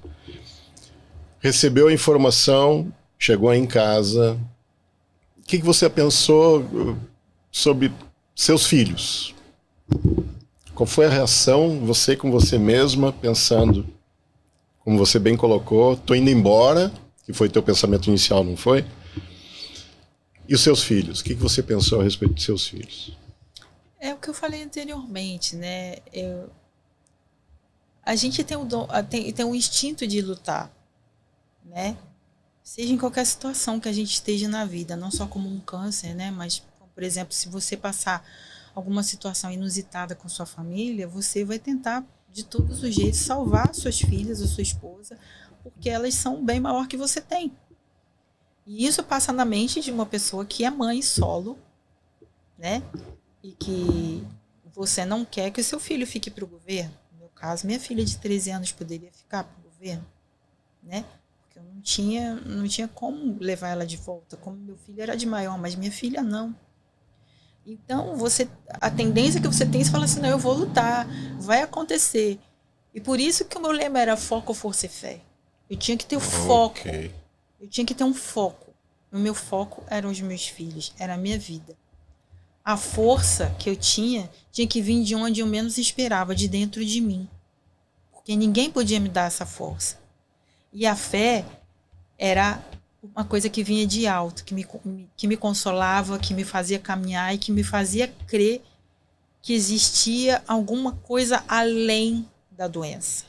Recebeu a informação, chegou em casa, o que você pensou sobre seus filhos? Qual foi a reação, você com você mesma, pensando, como você bem colocou, tô indo embora, que foi teu pensamento inicial, não foi? E os seus filhos? O que você pensou a respeito de seus filhos? É o que eu falei anteriormente, né? A gente tem um instinto de lutar, né? Seja em qualquer situação que a gente esteja na vida, não só como um câncer, né? Mas, por exemplo, se você passar alguma situação inusitada com sua família, você vai tentar, de todos os jeitos, salvar suas filhas ou sua esposa, porque elas são bem maior que você tem. E isso passa na mente de uma pessoa que é mãe solo, né? E que você não quer que o seu filho fique para o governo. No meu caso, minha filha de 13 anos poderia ficar para o governo, né? Porque eu não tinha como levar ela de volta. Como meu filho era de maior, mas minha filha não. Então, a tendência que você tem é falar assim, não, eu vou lutar, vai acontecer. E por isso que o meu lema era foco, força e fé. Eu tinha que ter o foco. Eu tinha que ter um foco. O meu foco eram os meus filhos, era a minha vida. A força que eu tinha que vir de onde eu menos esperava, de dentro de mim. Porque ninguém podia me dar essa força. E a fé era uma coisa que vinha de alto, que me consolava, que me fazia caminhar e que me fazia crer que existia alguma coisa além da doença.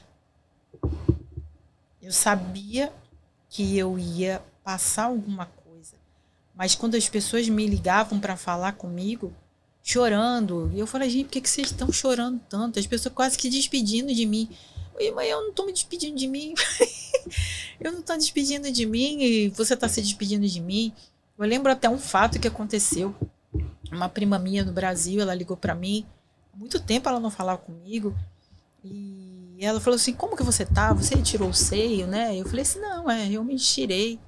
Eu sabia que eu ia passar alguma coisa, mas quando as pessoas me ligavam para falar comigo, chorando, e eu falei, gente, por que vocês estão chorando tanto? As pessoas quase que despedindo de mim. Oi, mãe, eu não tô me despedindo de mim. Eu não tô despedindo de mim e você tá se despedindo de mim. Eu lembro até um fato que aconteceu. Uma prima minha no Brasil, ela ligou pra mim. Há muito tempo ela não falava comigo. E ela falou assim, como que você tá? Você tirou o seio, né? Eu falei assim, não, eu me tirei.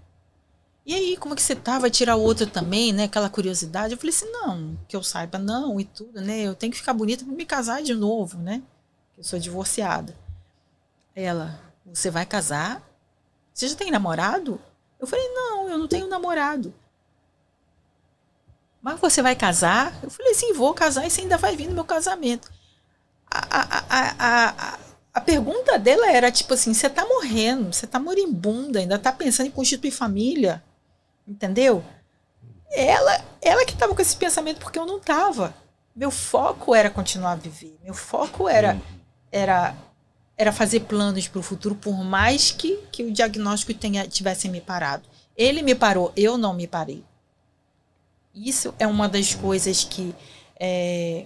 E aí, como que você tá? Vai tirar o outro também, né? Aquela curiosidade. Eu falei assim, não, que eu saiba, não, e tudo, né? Eu tenho que ficar bonita pra me casar de novo, né? Eu sou divorciada. Ela, você vai casar? Você já tem namorado? Eu falei, não, eu não tenho namorado. Mas você vai casar? Eu falei, sim, vou casar e você ainda vai vir no meu casamento. A pergunta dela era tipo assim, você tá morrendo, você tá moribunda, ainda tá pensando em constituir família, entendeu? Ela que tava com esse pensamento porque eu não tava. Meu foco era continuar a viver, meu foco era fazer planos para o futuro, por mais que o diagnóstico tivesse me parado. Ele me parou, eu não me parei. Isso é uma das coisas que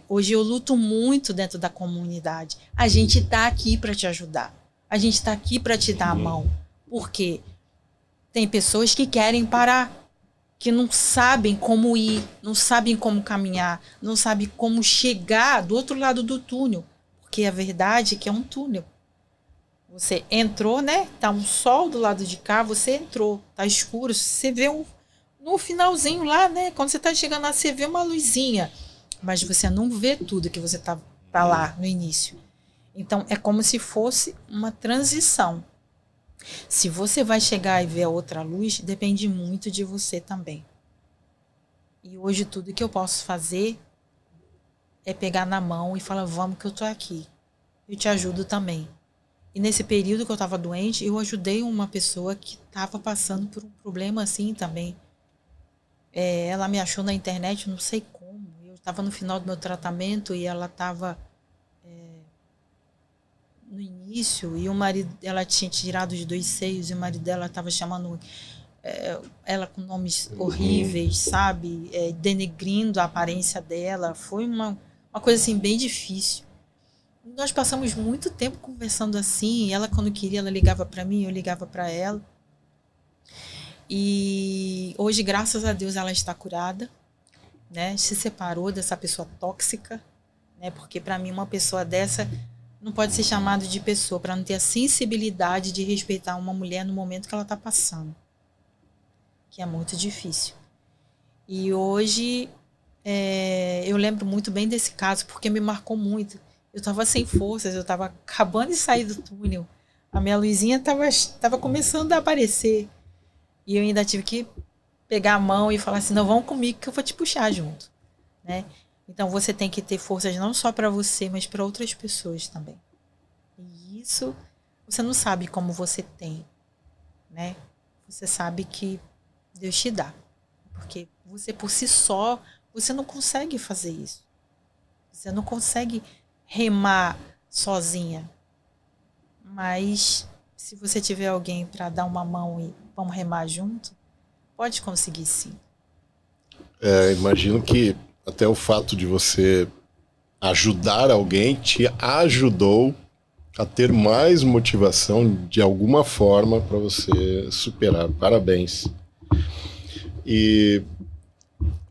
hoje eu luto muito dentro da comunidade. A gente está aqui para te ajudar. A gente está aqui para te dar a mão. Porque tem pessoas que querem parar, que não sabem como ir, não sabem como caminhar, não sabem como chegar do outro lado do túnel. Porque a verdade é que é um túnel. Você entrou, né? Tá um sol do lado de cá, você entrou, tá escuro. Você vê no finalzinho lá, né? Quando você tá chegando lá, você vê uma luzinha. Mas você não vê tudo que você tá lá no início. Então, é como se fosse uma transição. Se você vai chegar e ver a outra luz, depende muito de você também. E hoje tudo que eu posso fazer é pegar na mão e falar, vamos que eu tô aqui. Eu te ajudo também. E nesse período que eu estava doente, eu ajudei uma pessoa que estava passando por um problema assim também. Ela me achou na internet, não sei como. Eu estava no final do meu tratamento e ela estava no início. E o marido, ela tinha tirado os 2 seios e o marido dela estava chamando ela com nomes horríveis, sabe? Denegrindo a aparência dela. Foi uma coisa assim bem difícil. Nós passamos muito tempo conversando assim. Ela, quando queria, ela ligava para mim, eu ligava para ela. E hoje, graças a Deus, ela está curada, né? Se separou dessa pessoa tóxica, né? Porque para mim uma pessoa dessa não pode ser chamada de pessoa, para não ter a sensibilidade de respeitar uma mulher no momento que ela está passando, que é muito difícil. E hoje eu lembro muito bem desse caso porque me marcou muito. Eu estava sem forças, eu estava acabando de sair do túnel. A minha luzinha estava começando a aparecer. E eu ainda tive que pegar a mão e falar assim, não, vamos comigo que eu vou te puxar junto. Né? Então você tem que ter forças não só para você, mas para outras pessoas também. E isso você não sabe como você tem. Né? Você sabe que Deus te dá. Porque você por si só, você não consegue fazer isso. Você não consegue remar sozinha. Mas se você tiver alguém para dar uma mão e vamos remar junto, pode conseguir sim. Imagino que até o fato de você ajudar alguém te ajudou a ter mais motivação de alguma forma para você superar. Parabéns. E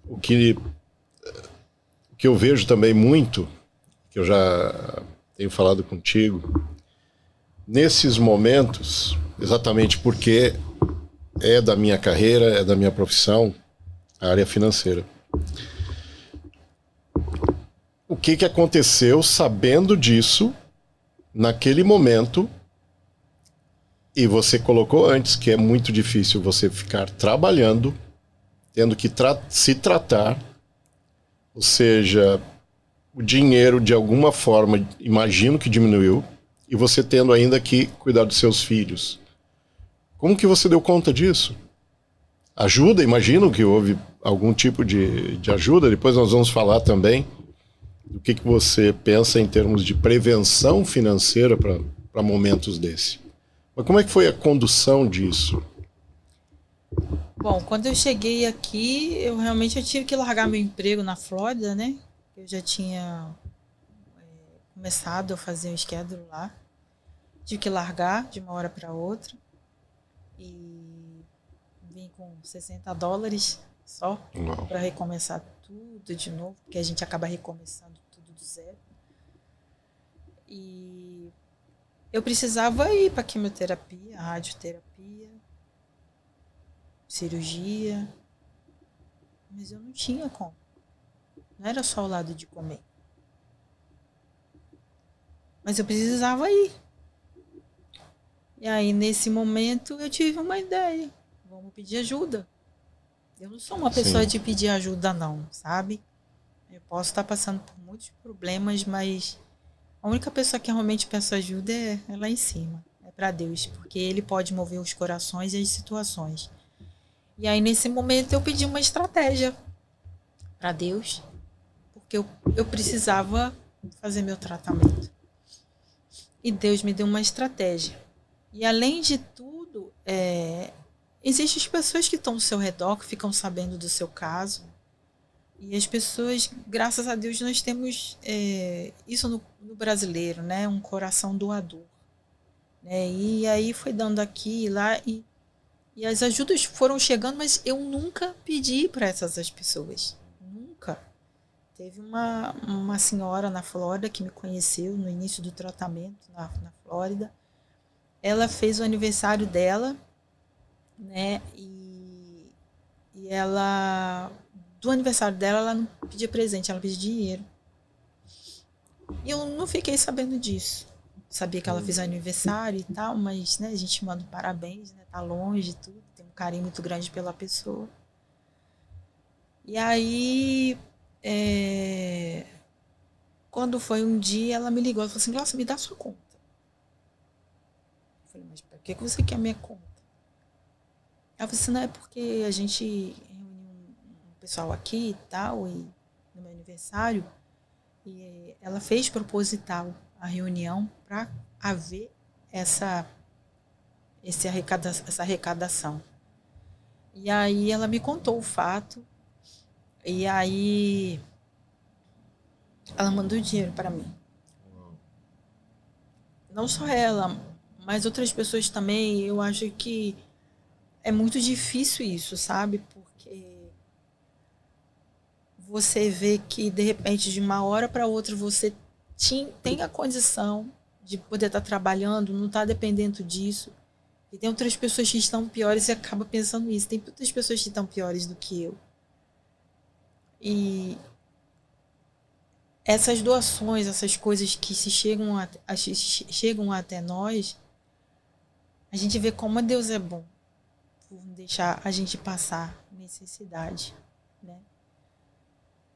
o que eu vejo também muito, que eu já tenho falado contigo, nesses momentos, exatamente porque é da minha carreira, é da minha profissão, a área financeira. O que aconteceu sabendo disso naquele momento? E você colocou antes que é muito difícil você ficar trabalhando, tendo que se tratar, ou seja, o dinheiro de alguma forma, imagino que diminuiu, e você tendo ainda que cuidar dos seus filhos. Como que você deu conta disso? Ajuda, imagino que houve algum tipo de ajuda, depois nós vamos falar também do que você pensa em termos de prevenção financeira para momentos desse. Mas como é que foi a condução disso? Bom, quando eu cheguei aqui, eu tive que largar meu emprego na Flórida, né? Eu já tinha começado a fazer um schedule lá. tive que largar de uma hora para outra. E vim com $60 só para recomeçar tudo de novo, porque a gente acaba recomeçando tudo do zero. E eu precisava ir para quimioterapia, radioterapia, cirurgia, mas eu não tinha como. Não era só o lado de comer. Mas eu precisava ir. E aí, nesse momento, eu tive uma ideia. Vamos pedir ajuda. Eu não sou uma pessoa de pedir ajuda, não, sabe? Eu posso estar passando por muitos problemas, mas a única pessoa que realmente peço ajuda é lá em cima. É para Deus, porque Ele pode mover os corações e as situações. E aí, nesse momento, eu pedi uma estratégia para Deus, porque eu precisava fazer meu tratamento. E Deus me deu uma estratégia. E além de tudo, existem as pessoas que estão ao seu redor, que ficam sabendo do seu caso. E as pessoas, graças a Deus, nós temos isso no brasileiro, né? Um coração doador. Né? E aí foi dando aqui e lá, e as ajudas foram chegando, mas eu nunca pedi para essas pessoas. Nunca. Teve uma senhora na Flórida que me conheceu no início do tratamento na Flórida. Ela fez o aniversário dela, né? E ela, do aniversário dela, ela não pedia presente, ela pedia dinheiro. E eu não fiquei sabendo disso. Sabia que ela fez aniversário e tal, mas, né, a gente manda parabéns, né? Tá longe e tudo, tem um carinho muito grande pela pessoa. E aí, quando foi um dia, ela me ligou, ela falou assim: Glaucia, me dá sua conta. Eu falei: mas para que você quer a minha conta? Ela falou assim: não, é porque a gente reuniu um pessoal aqui e tal, e no meu aniversário, e ela fez proposital a reunião para haver essa arrecadação. E aí ela me contou o fato, e aí ela mandou dinheiro para mim. Não só ela, mas outras pessoas também. Eu acho que é muito difícil isso, sabe? Porque você vê que, de repente, de uma hora para outra, você tem a condição de poder estar trabalhando, não está dependendo disso. E tem outras pessoas que estão piores e acaba pensando isso. Tem muitas pessoas que estão piores do que eu. E essas doações, essas coisas que chegam até nós, a gente vê como Deus é bom por deixar a gente passar necessidade, né?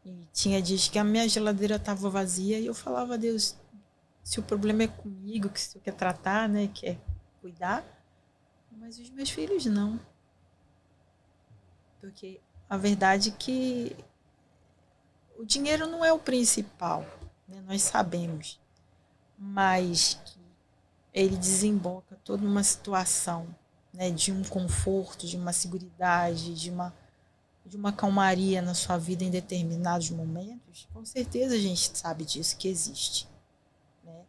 E tinha dias que a minha geladeira estava vazia e eu falava: a Deus, se o problema é comigo, que o Senhor quer tratar, né, quer cuidar, mas os meus filhos não. Porque a verdade é que o dinheiro não é o principal, né? Nós sabemos, mas ele desemboca toda uma situação, né, de um conforto, de uma seguridade, de uma calmaria na sua vida em determinados momentos. Com certeza a gente sabe disso, que existe, né?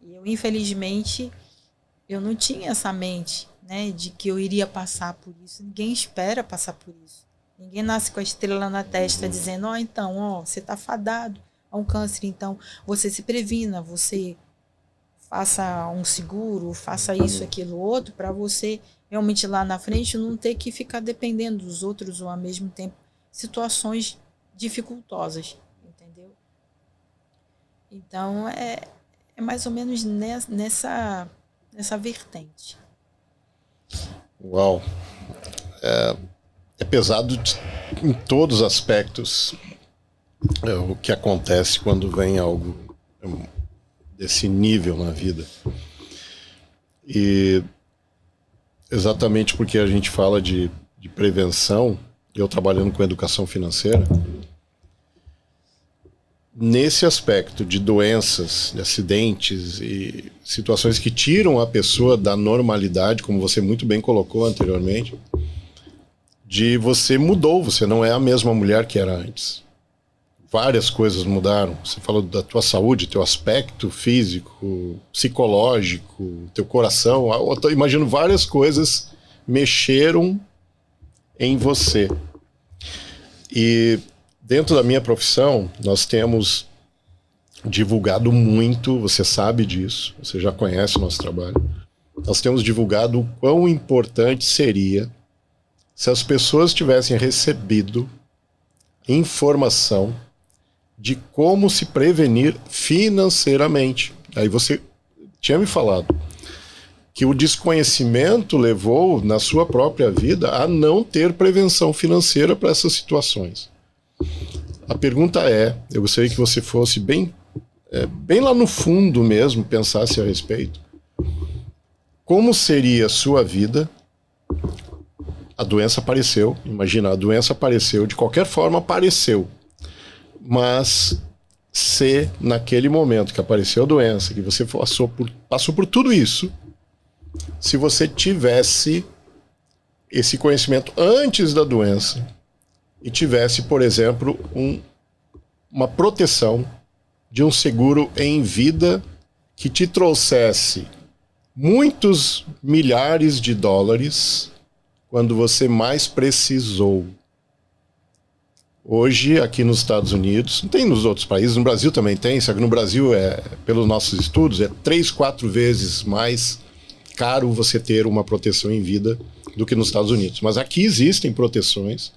E eu, infelizmente, eu não tinha essa mente, né, de que eu iria passar por isso. Ninguém espera passar por isso. Ninguém nasce com a estrela na testa dizendo: então, você está fadado a um câncer, então você se previna, você faça um seguro, faça isso, aquilo, outro, para você realmente lá na frente não ter que ficar dependendo dos outros ou ao mesmo tempo situações dificultosas, entendeu? Então é mais ou menos nessa vertente. Uau! É pesado em todos os aspectos o que acontece quando vem algo desse nível na vida. E exatamente porque a gente fala de prevenção, eu trabalhando com educação financeira, nesse aspecto de doenças, de acidentes e situações que tiram a pessoa da normalidade, como você muito bem colocou anteriormente, de você mudou, você não é a mesma mulher que era antes. várias coisas mudaram. Você falou da tua saúde, teu aspecto físico, psicológico, teu coração. Eu imagino várias coisas mexeram em você. E dentro da minha profissão, nós temos divulgado muito, você sabe disso, você já conhece o nosso trabalho. Nós temos divulgado o quão importante seria se as pessoas tivessem recebido informação de como se prevenir financeiramente. Aí você tinha me falado que o desconhecimento levou, na sua própria vida, a não ter prevenção financeira para essas situações. A pergunta é, eu gostaria que você fosse bem lá no fundo mesmo, pensasse a respeito. Como seria a sua vida? A doença apareceu, imagina, a doença apareceu, de qualquer forma apareceu. Mas se naquele momento que apareceu a doença, que você passou por tudo isso, se você tivesse esse conhecimento antes da doença e tivesse, por exemplo, uma proteção de um seguro em vida que te trouxesse muitos milhares de dólares quando você mais precisou. Hoje, aqui nos Estados Unidos, não tem nos outros países, no Brasil também tem, só que no Brasil, pelos nossos estudos, é 3, 4 vezes mais caro você ter uma proteção em vida do que nos Estados Unidos. Mas aqui existem proteções,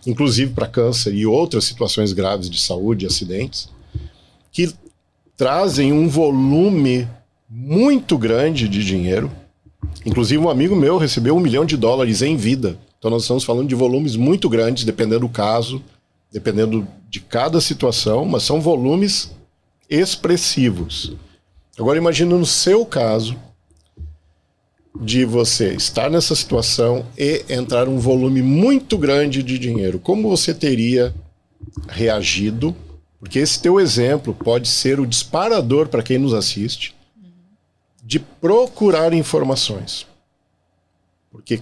inclusive para câncer e outras situações graves de saúde, acidentes, que trazem um volume muito grande de dinheiro. Inclusive um amigo meu recebeu $1 milhão em vida. Então nós estamos falando de volumes muito grandes, dependendo do caso, dependendo de cada situação, mas são volumes expressivos. Agora imagina no seu caso, de você estar nessa situação e entrar um volume muito grande de dinheiro. Como você teria reagido? Porque esse teu exemplo pode ser o disparador para quem nos assiste de procurar informações. Porque,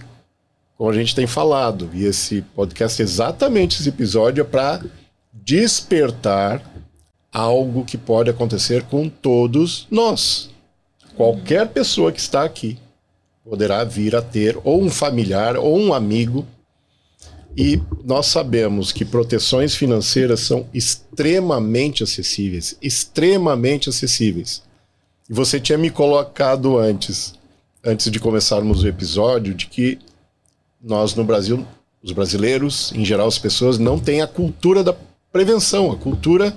como a gente tem falado, e esse podcast, exatamente esse episódio, é para despertar algo que pode acontecer com todos nós. Qualquer pessoa que está aqui poderá vir a ter ou um familiar ou um amigo. E nós sabemos que proteções financeiras são extremamente acessíveis. Extremamente acessíveis. E você tinha me colocado antes de começarmos o episódio, de que nós no Brasil, os brasileiros, em geral as pessoas, não têm a cultura da prevenção, a cultura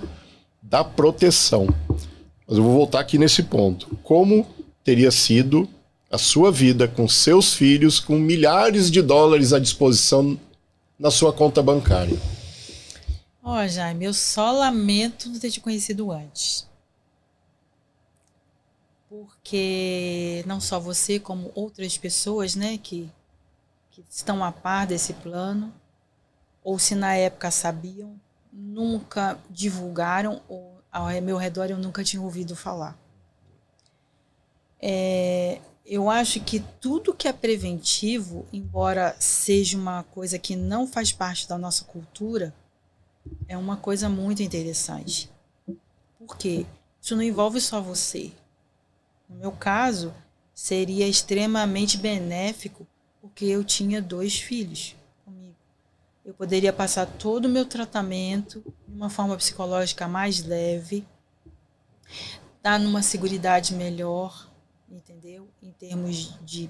da proteção. Mas eu vou voltar aqui nesse ponto. Como teria sido a sua vida com seus filhos, com milhares de dólares à disposição na sua conta bancária? Jaime, eu só lamento não ter te conhecido antes. Porque não só você, como outras pessoas, né, que estão a par desse plano, ou se na época sabiam, nunca divulgaram, ou ao meu redor eu nunca tinha ouvido falar. Eu acho que tudo que é preventivo, embora seja uma coisa que não faz parte da nossa cultura, é uma coisa muito interessante. Por quê? Isso não envolve só você. No meu caso, seria extremamente benéfico, porque eu tinha 2 filhos comigo. Eu poderia passar todo o meu tratamento de uma forma psicológica mais leve, estar numa seguridade melhor, entendeu? Em termos de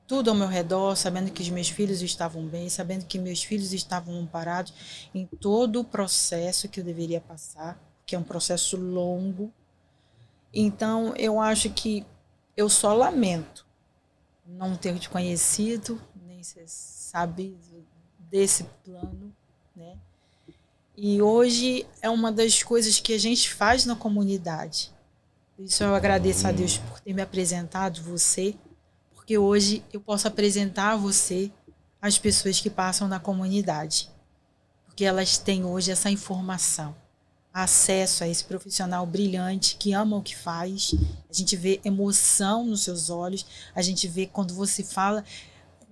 tudo ao meu redor, sabendo que os meus filhos estavam bem, sabendo que meus filhos estavam amparados em todo o processo que eu deveria passar, que é um processo longo. Então, eu acho que eu só lamento não ter te conhecido, nem ser sabido desse plano, né? E hoje é uma das coisas que a gente faz na comunidade. Por isso eu agradeço a Deus por ter me apresentado você, porque hoje eu posso apresentar a você as pessoas que passam na comunidade, porque elas têm hoje essa informação, acesso a esse profissional brilhante que ama o que faz. A gente vê emoção nos seus olhos, a gente vê quando você fala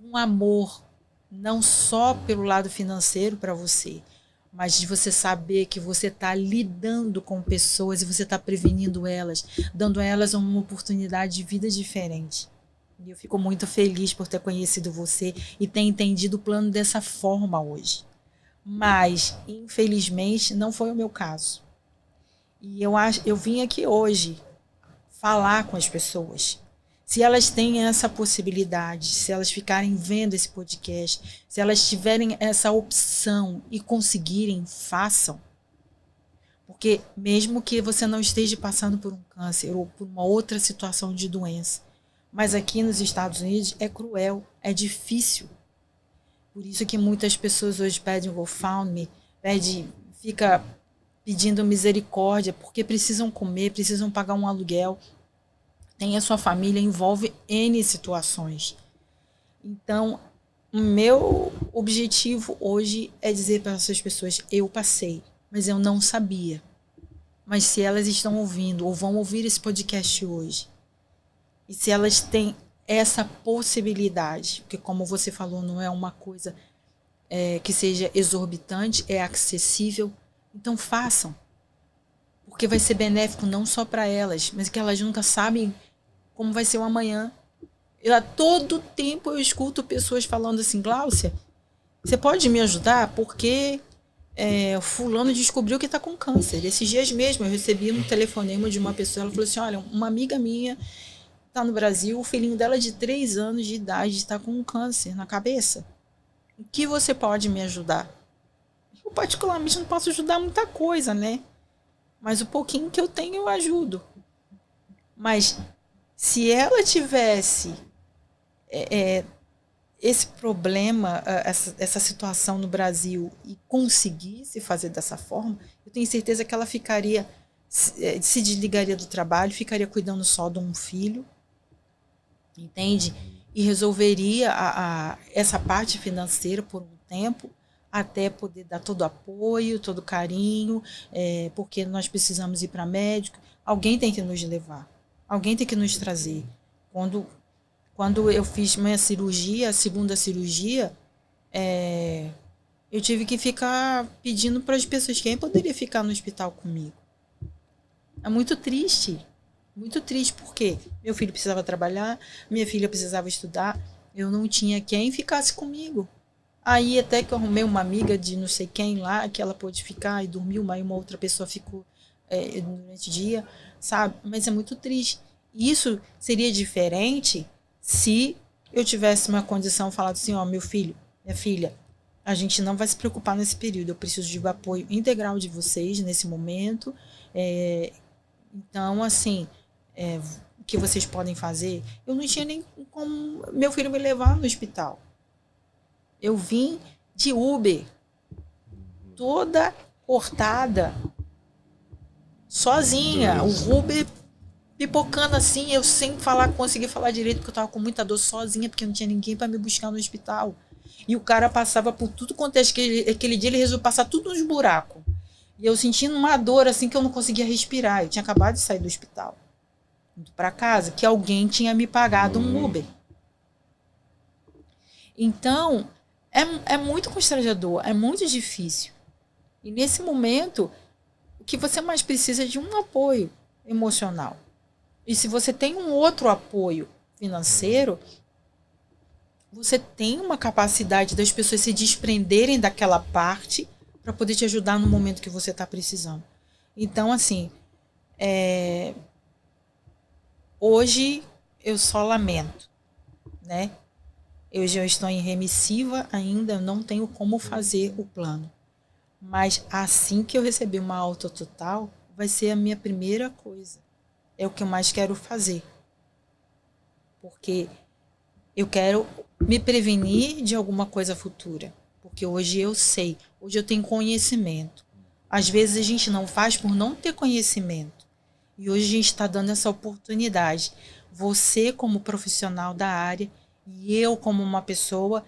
um amor, não só pelo lado financeiro para você, mas de você saber que você está lidando com pessoas e você está prevenindo elas, dando a elas uma oportunidade de vida diferente. E eu fico muito feliz por ter conhecido você e ter entendido o plano dessa forma hoje. Mas, infelizmente, não foi o meu caso. E eu vim aqui hoje falar com as pessoas. Se elas têm essa possibilidade, se elas ficarem vendo esse podcast, se elas tiverem essa opção e conseguirem, façam. Porque mesmo que você não esteja passando por um câncer ou por uma outra situação de doença, mas aqui nos Estados Unidos é cruel, é difícil. Por isso que muitas pessoas hoje pedem o GoFundMe, fica pedindo misericórdia, porque precisam comer, precisam pagar um aluguel. Tem a sua família, envolve N situações. Então, o meu objetivo hoje é dizer para essas pessoas, eu passei, mas eu não sabia. Mas se elas estão ouvindo ou vão ouvir esse podcast hoje, e se elas têm essa possibilidade, porque como você falou, não é uma coisa que seja exorbitante, é acessível, então façam. Porque vai ser benéfico não só para elas, mas que elas nunca sabem como vai ser o amanhã. A todo tempo eu escuto pessoas falando assim, Gláucia, você pode me ajudar? Porque fulano descobriu que está com câncer. Esses dias mesmo eu recebi um telefonema de uma pessoa, ela falou assim, olha, uma amiga minha está no Brasil, o filhinho dela de 3 anos de idade está com um câncer na cabeça. O que você pode me ajudar? Eu particularmente não posso ajudar muita coisa, né? Mas o pouquinho que eu tenho eu ajudo. Mas se ela tivesse esse problema, essa situação no Brasil e conseguisse fazer dessa forma, eu tenho certeza que ela se desligaria do trabalho, ficaria cuidando só de um filho, entende? E resolveria essa parte financeira por um tempo, até poder dar todo o apoio, todo o carinho, porque nós precisamos ir para médico. Alguém tem que nos levar, alguém tem que nos trazer. Quando eu fiz minha cirurgia, a segunda cirurgia, eu tive que ficar pedindo para as pessoas quem poderia ficar no hospital comigo. É muito triste porque meu filho precisava trabalhar, minha filha precisava estudar, eu não tinha quem ficasse comigo. Aí até que eu arrumei uma amiga de não sei quem lá, que ela pôde ficar e dormiu, mas uma outra pessoa ficou durante o dia, sabe? Mas é muito triste. Isso seria diferente se eu tivesse uma condição falado assim, ó, meu filho, minha filha, a gente não vai se preocupar nesse período, eu preciso de apoio integral de vocês nesse momento. Então, assim, o que vocês podem fazer? Eu não tinha nem como meu filho me levar no hospital. Eu vim de Uber, toda cortada, sozinha. O Uber pipocando assim, eu sem conseguir falar direito, porque eu estava com muita dor sozinha, porque não tinha ninguém para me buscar no hospital. E o cara passava por tudo quanto aquele dia ele resolveu passar tudo nos buracos. E eu sentindo uma dor assim que eu não conseguia respirar. Eu tinha acabado de sair do hospital, indo para casa, que alguém tinha me pagado um Uber. Então, é muito constrangedor, é muito difícil. E nesse momento, o que você mais precisa é de um apoio emocional. E se você tem um outro apoio financeiro, você tem uma capacidade das pessoas se desprenderem daquela parte para poder te ajudar no momento que você está precisando. Então, assim, hoje eu só lamento, né? Eu já estou em remissiva ainda, não tenho como fazer o plano. Mas assim que eu receber uma alta total, vai ser a minha primeira coisa. É o que eu mais quero fazer. Porque eu quero me prevenir de alguma coisa futura. Porque hoje eu sei, hoje eu tenho conhecimento. Às vezes a gente não faz por não ter conhecimento. E hoje a gente está dando essa oportunidade. Você como profissional da área e eu como uma pessoa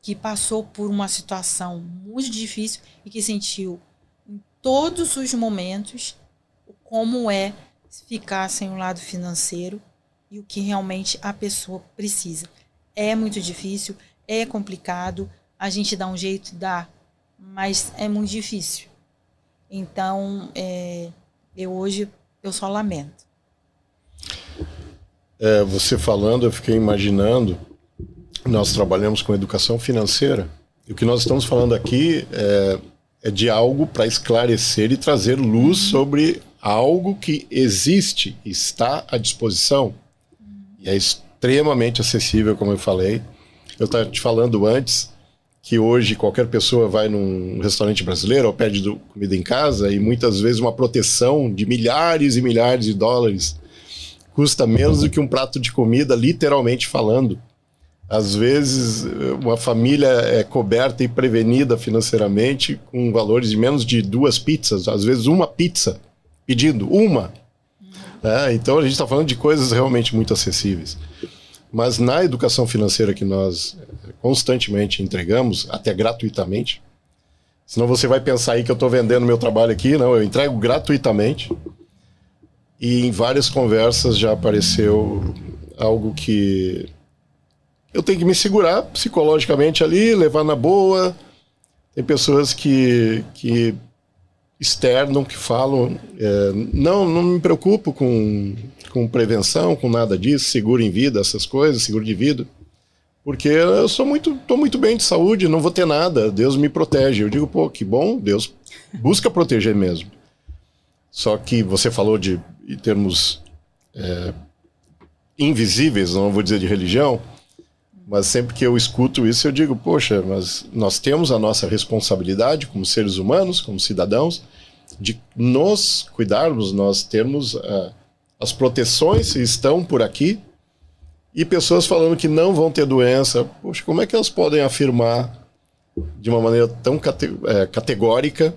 que passou por uma situação muito difícil e que sentiu em todos os momentos como é ficar sem o lado financeiro e o que realmente a pessoa precisa. É muito difícil, é complicado, a gente dá um jeito, dá, mas é muito difícil. Então, hoje eu só lamento. Você falando, eu fiquei imaginando, nós trabalhamos com educação financeira, e o que nós estamos falando aqui é de algo para esclarecer e trazer luz sobre algo que existe, está à disposição, e é extremamente acessível, como eu falei. Eu estava te falando antes que hoje qualquer pessoa vai num restaurante brasileiro ou pede comida em casa, e muitas vezes uma proteção de milhares e milhares de dólares custa menos do que um prato de comida, literalmente falando. Às vezes, uma família é coberta e prevenida financeiramente com valores de menos de 2 pizzas, às vezes uma pizza, pedindo uma. Então, a gente está falando de coisas realmente muito acessíveis. Mas na educação financeira que nós constantemente entregamos, até gratuitamente, senão você vai pensar aí que eu estou vendendo meu trabalho aqui, não, eu entrego gratuitamente. E em várias conversas já apareceu algo que eu tenho que me segurar psicologicamente ali, levar na boa. Tem pessoas que externam, que falam, não me preocupo com prevenção, com nada disso, seguro em vida, essas coisas, seguro de vida, porque eu estou muito bem de saúde, não vou ter nada, Deus me protege. Eu digo, pô, que bom, Deus busca proteger mesmo. Só que você falou em termos invisíveis, não vou dizer de religião, mas sempre que eu escuto isso eu digo, poxa, mas nós temos a nossa responsabilidade como seres humanos, como cidadãos, de nos cuidarmos, nós termos as proteções que estão por aqui, e pessoas falando que não vão ter doença. Poxa, como é que elas podem afirmar de uma maneira tão categórica?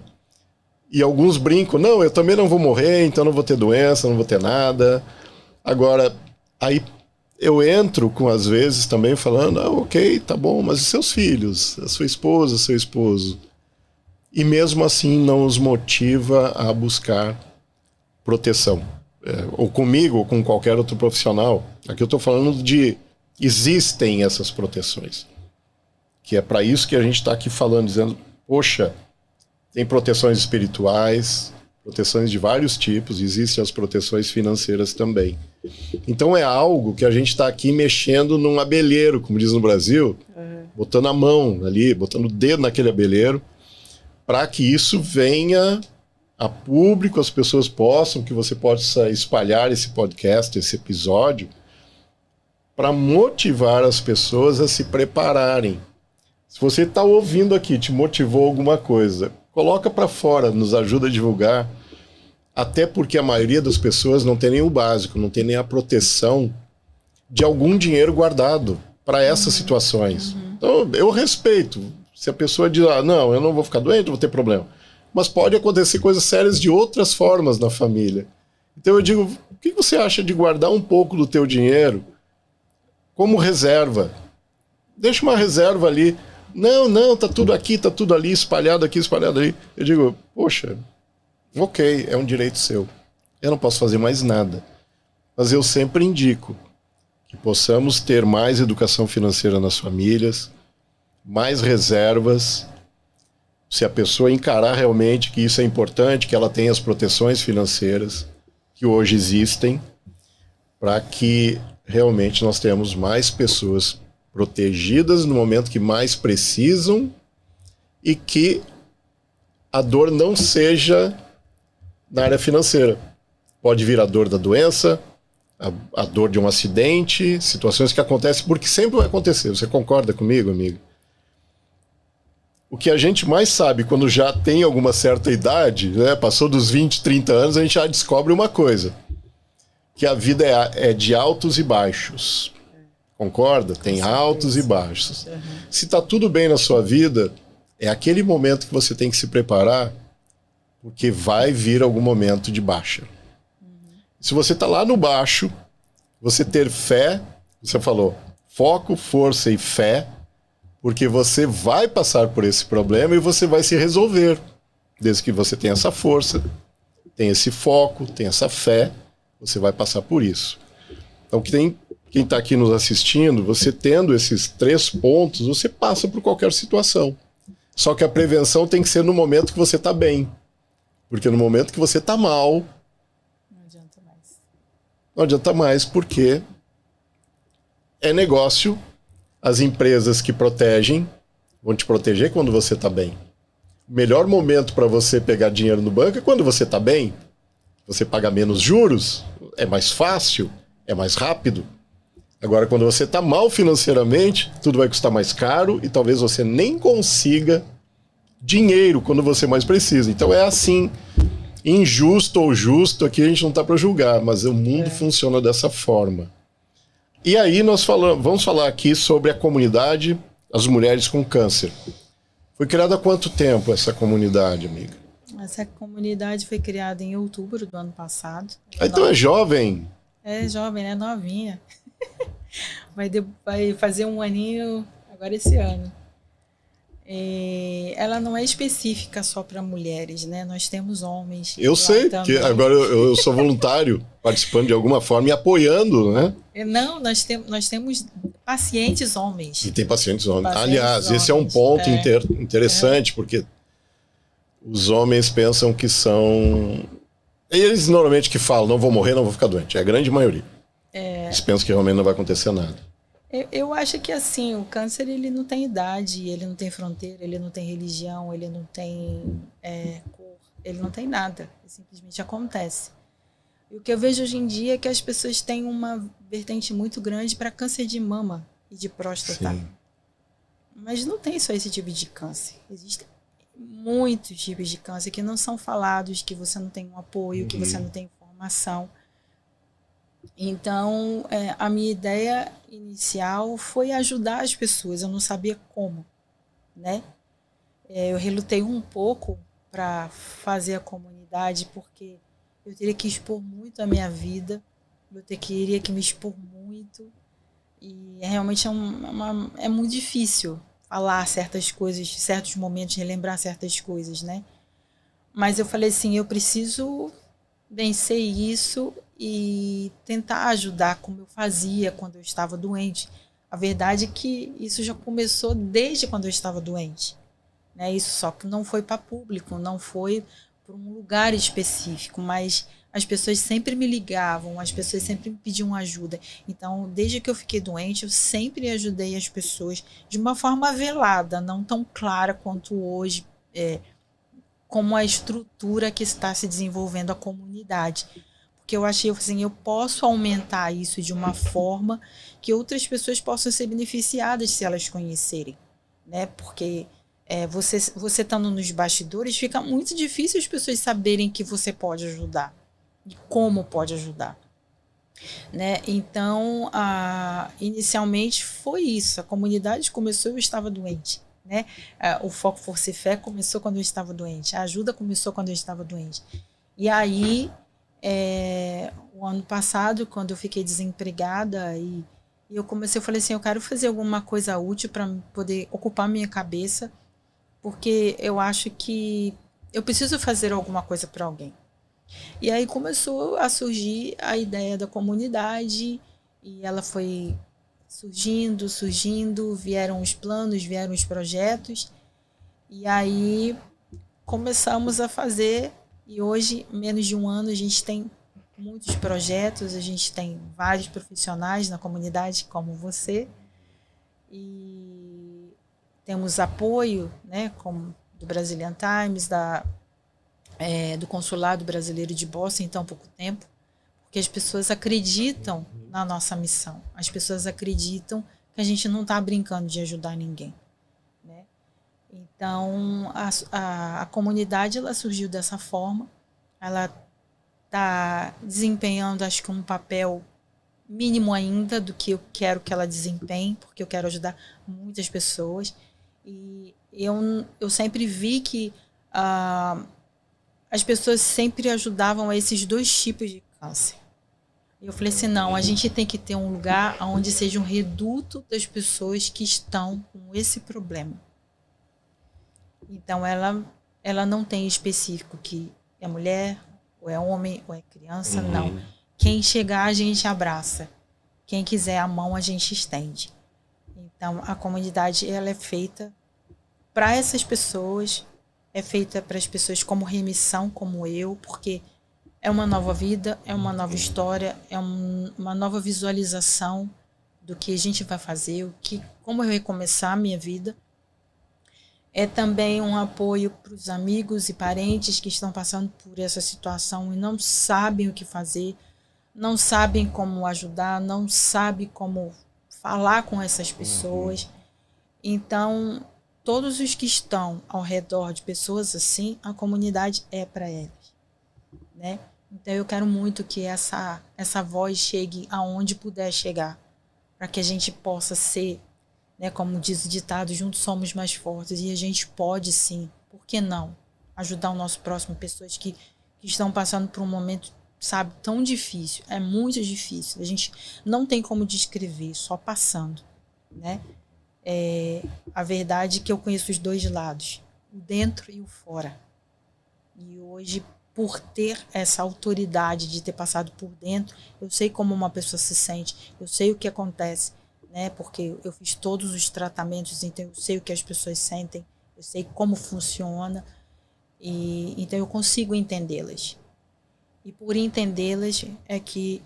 E alguns brincam, não, eu também não vou morrer, então não vou ter doença, não vou ter nada. Agora, aí eu entro com, às vezes, também falando, ok, tá bom, mas e seus filhos, a sua esposa, seu esposo? E mesmo assim não os motiva a buscar proteção. Ou comigo, ou com qualquer outro profissional. Aqui eu estou falando existem essas proteções. Que é para isso que a gente está aqui falando, dizendo, poxa, tem proteções espirituais, proteções de vários tipos, existem as proteções financeiras também. Então é algo que a gente está aqui mexendo num abelheiro, como diz no Brasil, botando a mão ali, botando o dedo naquele abelheiro, para que isso venha a público, as pessoas possam, que você possa espalhar esse podcast, esse episódio, para motivar as pessoas a se prepararem. Se você está ouvindo aqui, te motivou alguma coisa, coloca para fora, nos ajuda a divulgar, até porque a maioria das pessoas não tem nem o básico, não tem nem a proteção de algum dinheiro guardado para essas situações. Então, eu respeito. Se a pessoa diz, não, eu não vou ficar doente, não vou ter problema. Mas pode acontecer coisas sérias de outras formas na família. Então eu digo, o que você acha de guardar um pouco do teu dinheiro como reserva? Deixa uma reserva ali. Não, tá tudo aqui, tá tudo ali, espalhado aqui, espalhado ali. Eu digo, poxa, ok, é um direito seu. Eu não posso fazer mais nada. Mas eu sempre indico que possamos ter mais educação financeira nas famílias, mais reservas. Se a pessoa encarar realmente que isso é importante, que ela tenha as proteções financeiras que hoje existem, para que realmente nós tenhamos mais pessoas protegidas no momento que mais precisam e que a dor não seja na área financeira. Pode vir a dor da doença, a dor de um acidente, situações que acontecem, porque sempre vai acontecer. Você concorda comigo, amigo? O que a gente mais sabe quando já tem alguma certa idade, né, passou dos 20, 30 anos, a gente já descobre uma coisa, que a vida é de altos e baixos. Concorda? Tem altos e baixos. Se está tudo bem na sua vida, é aquele momento que você tem que se preparar, porque vai vir algum momento de baixa. Se você está lá no baixo, você ter fé, você falou, foco, força e fé, porque você vai passar por esse problema e você vai se resolver. Desde que você tenha essa força, tenha esse foco, tenha essa fé, você vai passar por isso. Então, quem está aqui nos assistindo, você tendo esses 3 pontos, você passa por qualquer situação. Só que a prevenção tem que ser no momento que você está bem. Porque no momento que você está mal, Não adianta mais. não adianta mais, porque é negócio. As empresas que protegem vão te proteger quando você está bem. O melhor momento para você pegar dinheiro no banco é quando você está bem. Você paga menos juros, é mais fácil, é mais rápido. Agora, quando você está mal financeiramente, tudo vai custar mais caro e talvez você nem consiga dinheiro quando você mais precisa. Então é assim, injusto ou justo, aqui a gente não está para julgar, mas o mundo funciona dessa forma. E aí vamos falar aqui sobre a comunidade As Mulheres com Câncer. Foi criada há quanto tempo essa comunidade, amiga? Essa comunidade foi criada em outubro do ano passado. Então é jovem. É jovem, né? Novinha. Vai fazer um aninho agora esse ano. Ela não é específica só para mulheres, né? Nós temos homens. Eu sei, que agora eu sou voluntário, participando de alguma forma e apoiando, né? Não, nós temos pacientes homens. E tem pacientes homens. Pacientes Aliás, homens. esse é um ponto interessante, porque os homens pensam que são... Eles normalmente que falam, não vou morrer, não vou ficar doente. É a grande maioria. Eles pensam que realmente não vai acontecer nada. Eu acho que assim, o câncer ele não tem idade, ele não tem fronteira, ele não tem religião, ele não tem cor, ele não tem nada. Ele simplesmente acontece. E o que eu vejo hoje em dia é que as pessoas têm uma vertente muito grande para câncer de mama e de próstata. Sim. Mas não tem só esse tipo de câncer. Existem muitos tipos de câncer que não são falados, que você não tem um apoio, que você não tem informação. Então, a minha ideia inicial foi ajudar as pessoas. Eu não sabia como, né? Eu relutei um pouco para fazer a comunidade, porque eu teria que expor muito a minha vida, eu teria que me expor muito, e realmente é muito difícil falar certas coisas, certos momentos, relembrar certas coisas, né? Mas eu falei assim, eu preciso vencer isso e tentar ajudar como eu fazia quando eu estava doente. A verdade é que isso já começou desde quando eu estava doente, né? Isso só que não foi para público, não foi para um lugar específico, mas as pessoas sempre me ligavam, as pessoas sempre me pediam ajuda. Então, desde que eu fiquei doente, eu sempre ajudei as pessoas de uma forma velada, não tão clara quanto hoje, como a estrutura que está se desenvolvendo a comunidade. Porque eu achei assim, eu posso aumentar isso de uma forma que outras pessoas possam ser beneficiadas se elas conhecerem, né? Porque você estando nos bastidores, fica muito difícil as pessoas saberem que você pode ajudar e como pode ajudar, né? Então, inicialmente foi isso. A comunidade começou, eu estava doente, né? O Foco Força e Fé começou quando eu estava doente. A ajuda começou quando eu estava doente. E aí, o ano passado, quando eu fiquei desempregada e eu falei assim, eu quero fazer alguma coisa útil para poder ocupar minha cabeça, porque eu acho que eu preciso fazer alguma coisa para alguém. E aí começou a surgir a ideia da comunidade, e ela foi surgindo, vieram os planos, vieram os projetos, e aí começamos a fazer, e hoje, menos de um ano, a gente tem muitos projetos, a gente tem vários profissionais na comunidade, como você, e temos apoio, né, como do Brazilian Times, do Consulado Brasileiro de Boston em tão pouco tempo, porque as pessoas acreditam na nossa missão, as pessoas acreditam que a gente não está brincando de ajudar ninguém, né? Então, a comunidade ela surgiu dessa forma, ela está desempenhando, acho que um papel mínimo ainda do que eu quero que ela desempenhe, porque eu quero ajudar muitas pessoas, e eu sempre vi que as pessoas sempre ajudavam a esses dois tipos de câncer. E eu falei assim, não, a gente tem que ter um lugar onde seja um reduto das pessoas que estão com esse problema. Então, ela não tem específico que é mulher, ou é homem, ou é criança, não. Quem chegar, a gente abraça. Quem quiser a mão, a gente estende. Então, a comunidade ela é feita para essas pessoas, é feita para as pessoas como remissão, como eu, porque é uma nova vida, é uma nova história, é uma nova visualização do que a gente vai fazer, como eu recomeçar a minha vida. É também um apoio para os amigos e parentes que estão passando por essa situação e não sabem o que fazer, não sabem como ajudar, não sabem como falar com essas pessoas. Então, todos os que estão ao redor de pessoas assim, a comunidade é para elas, né? Então, eu quero muito que essa voz chegue aonde puder chegar, para que a gente possa ser, né, como diz o ditado, juntos somos mais fortes, e a gente pode sim, por que não, ajudar o nosso próximo, pessoas que estão passando por um momento, sabe, tão difícil, é muito difícil, a gente não tem como descrever, só passando, né? A verdade é que eu conheço os dois lados, o dentro e o fora, e hoje, por ter essa autoridade de ter passado por dentro, eu sei como uma pessoa se sente, eu sei o que acontece, né? Porque eu fiz todos os tratamentos, então eu sei o que as pessoas sentem, eu sei como funciona, e então eu consigo entendê-las. E por entendê-las é que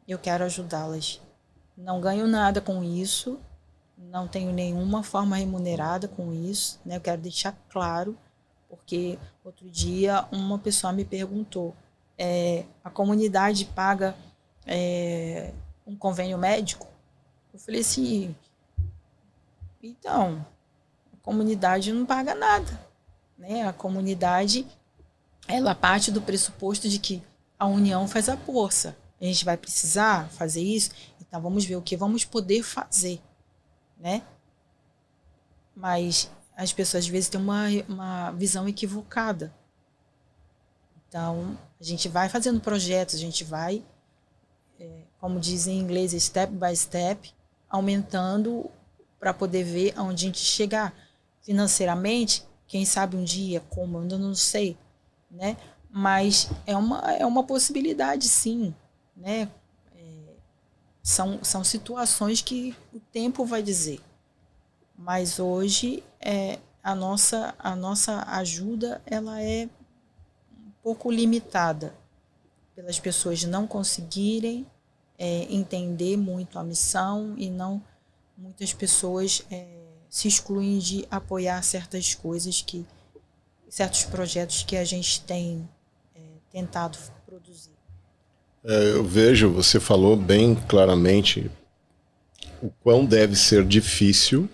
eu quero ajudá-las. Não ganho nada com isso, não tenho nenhuma forma remunerada com isso, né? Eu quero deixar claro, porque outro dia uma pessoa me perguntou, a comunidade paga um convênio médico? Eu falei assim, então, a comunidade não paga nada, né? A comunidade, ela parte do pressuposto de que a união faz a força. A gente vai precisar fazer isso, então vamos ver o que vamos poder fazer, né? Mas as pessoas às vezes têm uma visão equivocada. Então, a gente vai fazendo projetos, a gente vai, como dizem em inglês, step by step, aumentando para poder ver aonde a gente chegar. Financeiramente, quem sabe um dia, como, eu ainda não sei, né? Mas é uma possibilidade, sim, né? São situações que o tempo vai dizer. Mas hoje a nossa ajuda ela é um pouco limitada pelas pessoas não conseguirem entender muito a missão e muitas pessoas se excluem de apoiar certas coisas, certos projetos que a gente tem tentado produzir. Eu vejo, você falou bem claramente o quão deve ser difícil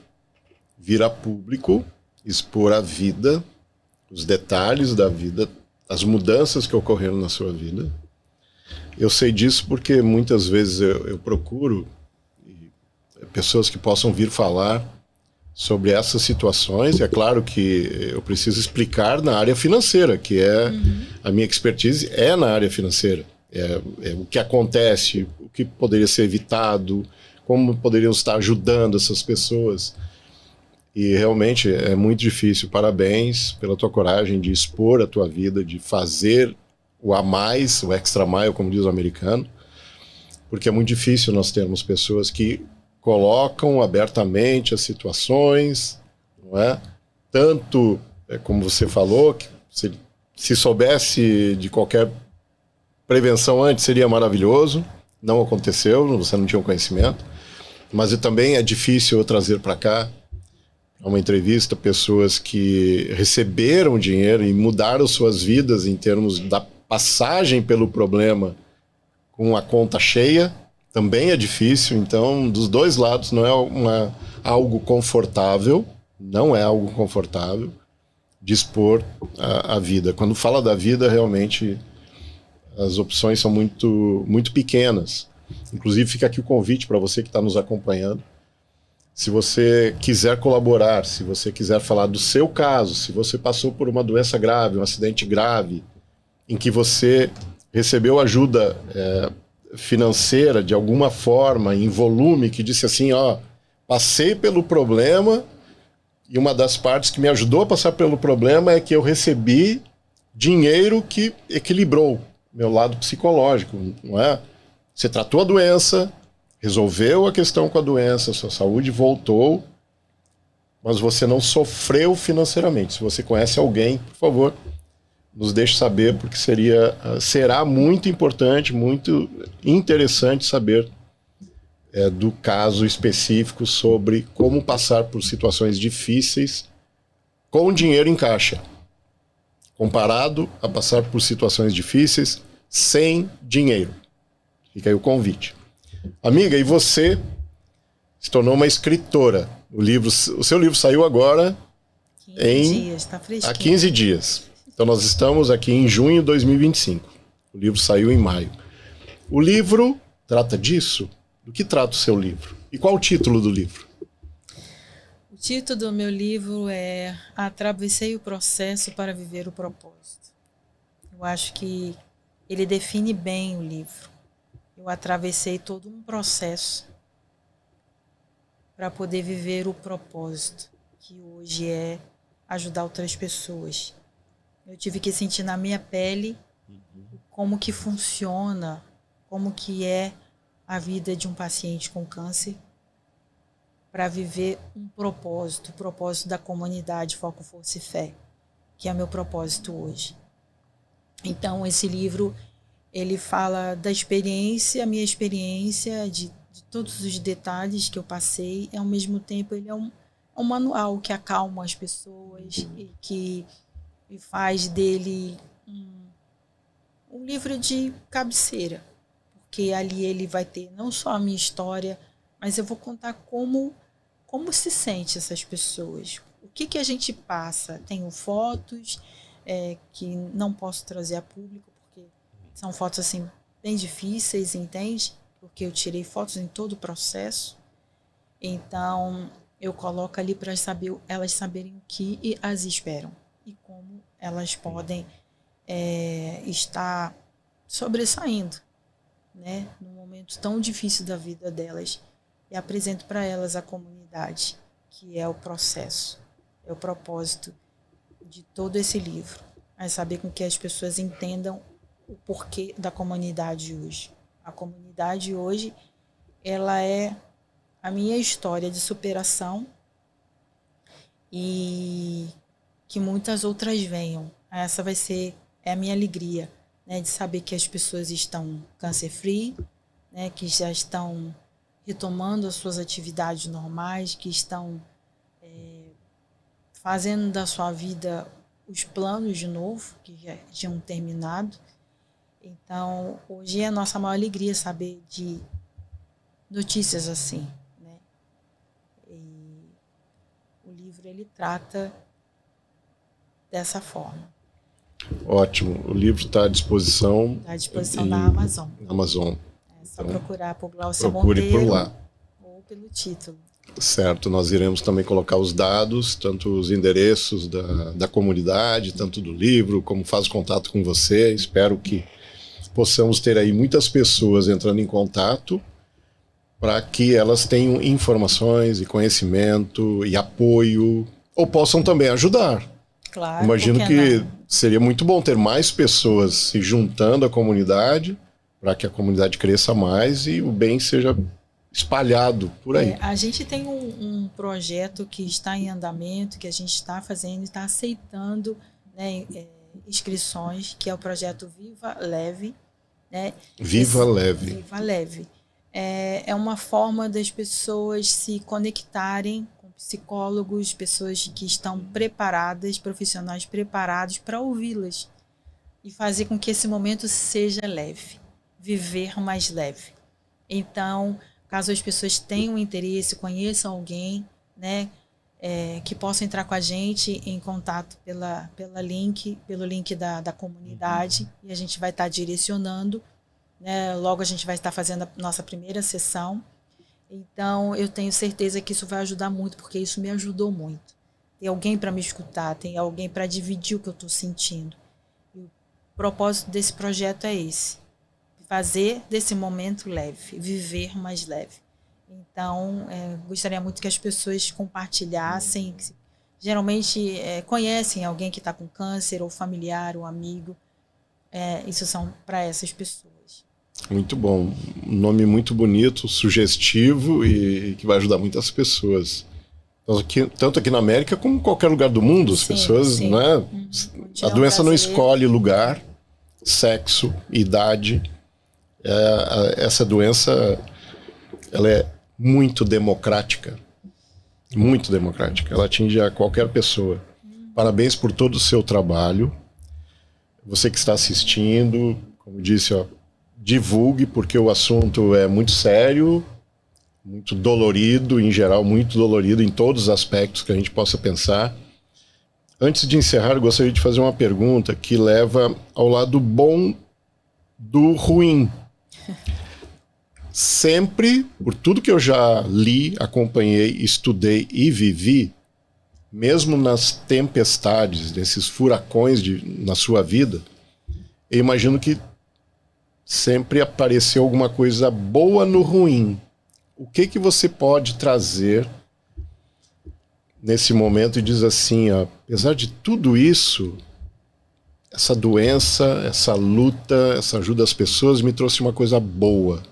vir a público, expor a vida, os detalhes da vida, as mudanças que ocorreram na sua vida. Eu sei disso porque muitas vezes eu procuro pessoas que possam vir falar sobre essas situações. É claro que eu preciso explicar na área financeira, que é a minha expertise na área financeira. É o que acontece, o que poderia ser evitado, como poderíamos estar ajudando essas pessoas. E realmente é muito difícil. Parabéns pela tua coragem de expor a tua vida, de fazer o a mais, o extra mile, como diz o americano, porque é muito difícil nós termos pessoas que colocam abertamente as situações, não é? Tanto, como você falou, que se soubesse de qualquer prevenção antes seria maravilhoso, não aconteceu, você não tinha um conhecimento, mas também é difícil eu trazer para cá uma entrevista pessoas que receberam dinheiro e mudaram suas vidas em termos da passagem pelo problema com a conta cheia, também é difícil. Então, dos dois lados, não é algo confortável, não é algo confortável dispor a vida. Quando fala da vida, realmente as opções são muito, muito pequenas. Inclusive, fica aqui o convite para você que está nos acompanhando. Se você quiser colaborar, se você quiser falar do seu caso, se você passou por uma doença grave, um acidente grave, em que você recebeu ajuda financeira de alguma forma, em volume, que disse assim, ó, passei pelo problema e uma das partes que me ajudou a passar pelo problema é que eu recebi dinheiro que equilibrou meu lado psicológico, não é? Você tratou a doença, resolveu a questão com a doença, sua saúde voltou mas você não sofreu financeiramente. Se você conhece alguém, por favor, nos deixe saber, porque será muito importante, muito interessante saber do caso específico sobre como passar por situações difíceis com dinheiro em caixa, comparado a passar por situações difíceis sem dinheiro. Fica aí o convite. Amiga, e você se tornou uma escritora. O seu livro saiu agora 15 dias, tá fresquinho. Há 15 dias. Então nós estamos aqui em junho de 2025. O livro saiu em maio. O livro trata disso? Do que trata o seu livro? E qual o título do livro? O título do meu livro é Atravessei o Processo para Viver o Propósito. Eu acho que ele define bem o livro. Eu atravessei todo um processo para poder viver o propósito, que hoje é ajudar outras pessoas. Eu tive que sentir na minha pele como que funciona, como que é a vida de um paciente com câncer, para viver um propósito, o propósito da comunidade Foco, Força e Fé, que é meu propósito hoje. Então, esse livro, ele fala da experiência, a minha experiência, de todos os detalhes que eu passei, e ao mesmo tempo ele é um manual que acalma as pessoas e que faz dele um livro de cabeceira, porque ali ele vai ter não só a minha história, mas eu vou contar como se sente essas pessoas, o que a gente passa. Tenho fotos que não posso trazer a público, porque são fotos assim bem difíceis, entende? Porque eu tirei fotos em todo o processo. Então eu coloco ali para elas saberem o que as esperam e como elas podem estar sobressaindo, né, num momento tão difícil da vida delas. E apresento para elas a comunidade, que é o processo, é o propósito de todo esse livro. É saber com que as pessoas entendam o porquê da comunidade hoje. A comunidade hoje, ela é a minha história de superação e que muitas outras venham. Essa é a minha alegria, né, de saber que as pessoas estão cancer-free, né, que já estão retomando as suas atividades normais, que estão fazendo da sua vida os planos de novo, que já tinham terminado. Então, hoje é a nossa maior alegria saber de notícias assim, né? E o livro, ele trata dessa forma. Ótimo. O livro está à disposição. Está à disposição da Amazon. Amazon. É só procurar por Glaucia Procure Monteiro por lá. ou pelo título. Certo, nós iremos também colocar os dados, tanto os endereços da comunidade, tanto do livro, como faz contato com você. Espero que possamos ter aí muitas pessoas entrando em contato para que elas tenham informações e conhecimento e apoio, ou possam também ajudar. Claro. Imagino que seria muito bom ter mais pessoas se juntando à comunidade para que a comunidade cresça mais e o bem seja espalhado por aí. A gente tem um projeto que está em andamento, que a gente está fazendo e está aceitando, né, inscrições, que é o projeto Viva Leve. Né? Viva Leve. Viva Leve. É uma forma das pessoas se conectarem com psicólogos, pessoas que estão preparadas, profissionais preparados para ouvi-las e fazer com que esse momento seja leve, viver mais leve. Então, caso as pessoas tenham interesse, conheçam alguém, né, que possa entrar com a gente em contato pelo link da comunidade, e a gente vai estar direcionando, né, logo a gente vai estar fazendo a nossa primeira sessão. Então eu tenho certeza que isso vai ajudar muito, porque isso me ajudou muito. Tem alguém para me escutar, tem alguém para dividir o que eu estou sentindo. E o propósito desse projeto é esse: fazer desse momento leve, viver mais leve. Então, gostaria muito que as pessoas compartilhassem. Geralmente conhecem alguém que está com câncer, ou familiar, ou amigo. Isso são para essas pessoas. Muito bom. Um nome muito bonito, sugestivo e que vai ajudar muitas pessoas. Tanto aqui na América como em qualquer lugar do mundo. As pessoas, né? A doença não escolhe lugar, sexo, idade. Essa doença, ela é muito democrática. Muito democrática. Ela atinge a qualquer pessoa. Parabéns por todo o seu trabalho. Você que está assistindo, como disse, divulgue, porque o assunto é muito sério, muito dolorido, em geral, muito dolorido em todos os aspectos que a gente possa pensar. Antes de encerrar, eu gostaria de fazer uma pergunta que leva ao lado bom do ruim. Sempre, por tudo que eu já li, acompanhei, estudei e vivi, mesmo nas tempestades, nesses furacões na sua vida, eu imagino que sempre apareceu alguma coisa boa no ruim. O que você pode trazer nesse momento e diz assim, apesar de tudo isso, essa doença, essa luta, essa ajuda às pessoas me trouxe uma coisa boa.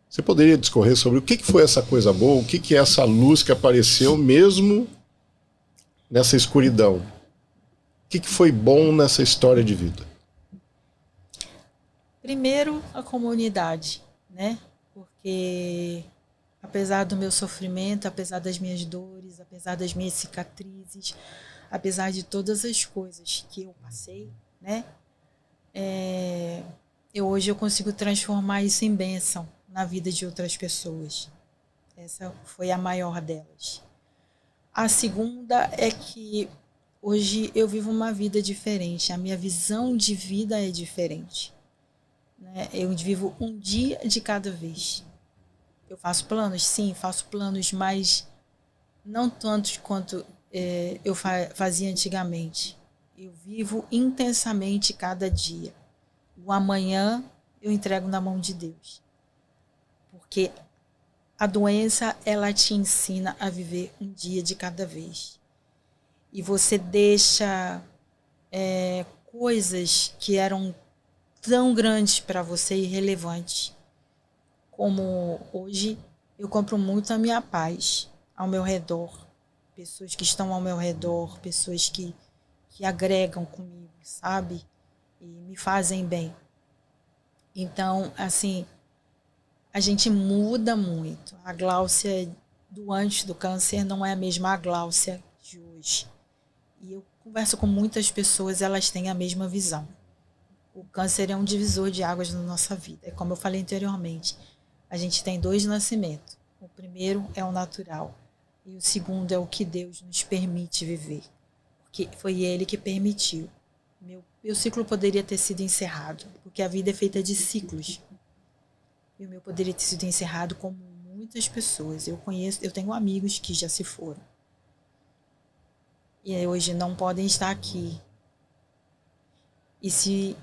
Você poderia discorrer sobre o que foi essa coisa boa, o que é essa luz que apareceu mesmo nessa escuridão? O que foi bom nessa história de vida? Primeiro, a comunidade, né? Porque apesar do meu sofrimento, apesar das minhas dores, apesar das minhas cicatrizes, apesar de todas as coisas que eu passei, né? Hoje eu consigo transformar isso em bênção na vida de outras pessoas. Essa foi a maior delas. A segunda é que hoje eu vivo uma vida diferente. A minha visão de vida é diferente, né? Eu vivo um dia de cada vez. Eu faço planos? Sim, faço planos, mas não tantos quanto eu fazia antigamente. Eu vivo intensamente cada dia. O amanhã eu entrego na mão de Deus. Porque a doença, ela te ensina a viver um dia de cada vez. E você deixa coisas que eram tão grandes para você, irrelevantes. Como hoje, eu compro muito a minha paz ao meu redor. Pessoas que estão ao meu redor, pessoas que agregam comigo, sabe? E me fazem bem. Então, assim, a gente muda muito. A Gláucia do antes do câncer não é a mesma Gláucia de hoje. E eu converso com muitas pessoas, elas têm a mesma visão. O câncer é um divisor de águas na nossa vida. Como eu falei anteriormente, a gente tem 2 nascimentos. O primeiro é o natural e o segundo é o que Deus nos permite viver. Porque foi Ele que permitiu. Meu ciclo poderia ter sido encerrado, porque a vida é feita de ciclos. E o meu poderia ter sido encerrado como muitas pessoas. Eu tenho amigos que já se foram. E hoje não podem estar aqui. E se,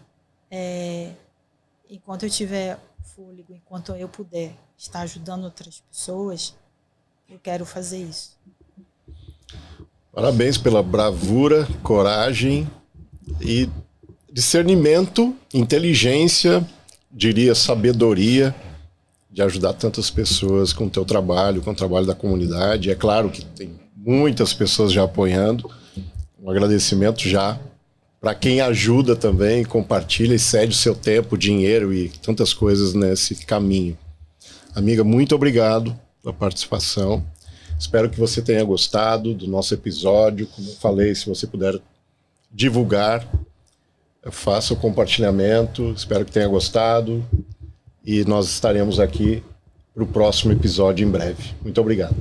enquanto eu tiver fôlego, enquanto eu puder estar ajudando outras pessoas, eu quero fazer isso. Parabéns pela bravura, coragem e discernimento, inteligência, diria sabedoria, de ajudar tantas pessoas com o teu trabalho, com o trabalho da comunidade. É claro que tem muitas pessoas já apoiando. Um agradecimento já para quem ajuda também, compartilha e cede o seu tempo, dinheiro e tantas coisas nesse caminho. Amiga, muito obrigado pela participação. Espero que você tenha gostado do nosso episódio. Como eu falei, se você puder divulgar, faça o compartilhamento. Espero que tenha gostado. E nós estaremos aqui para o próximo episódio em breve. Muito obrigado.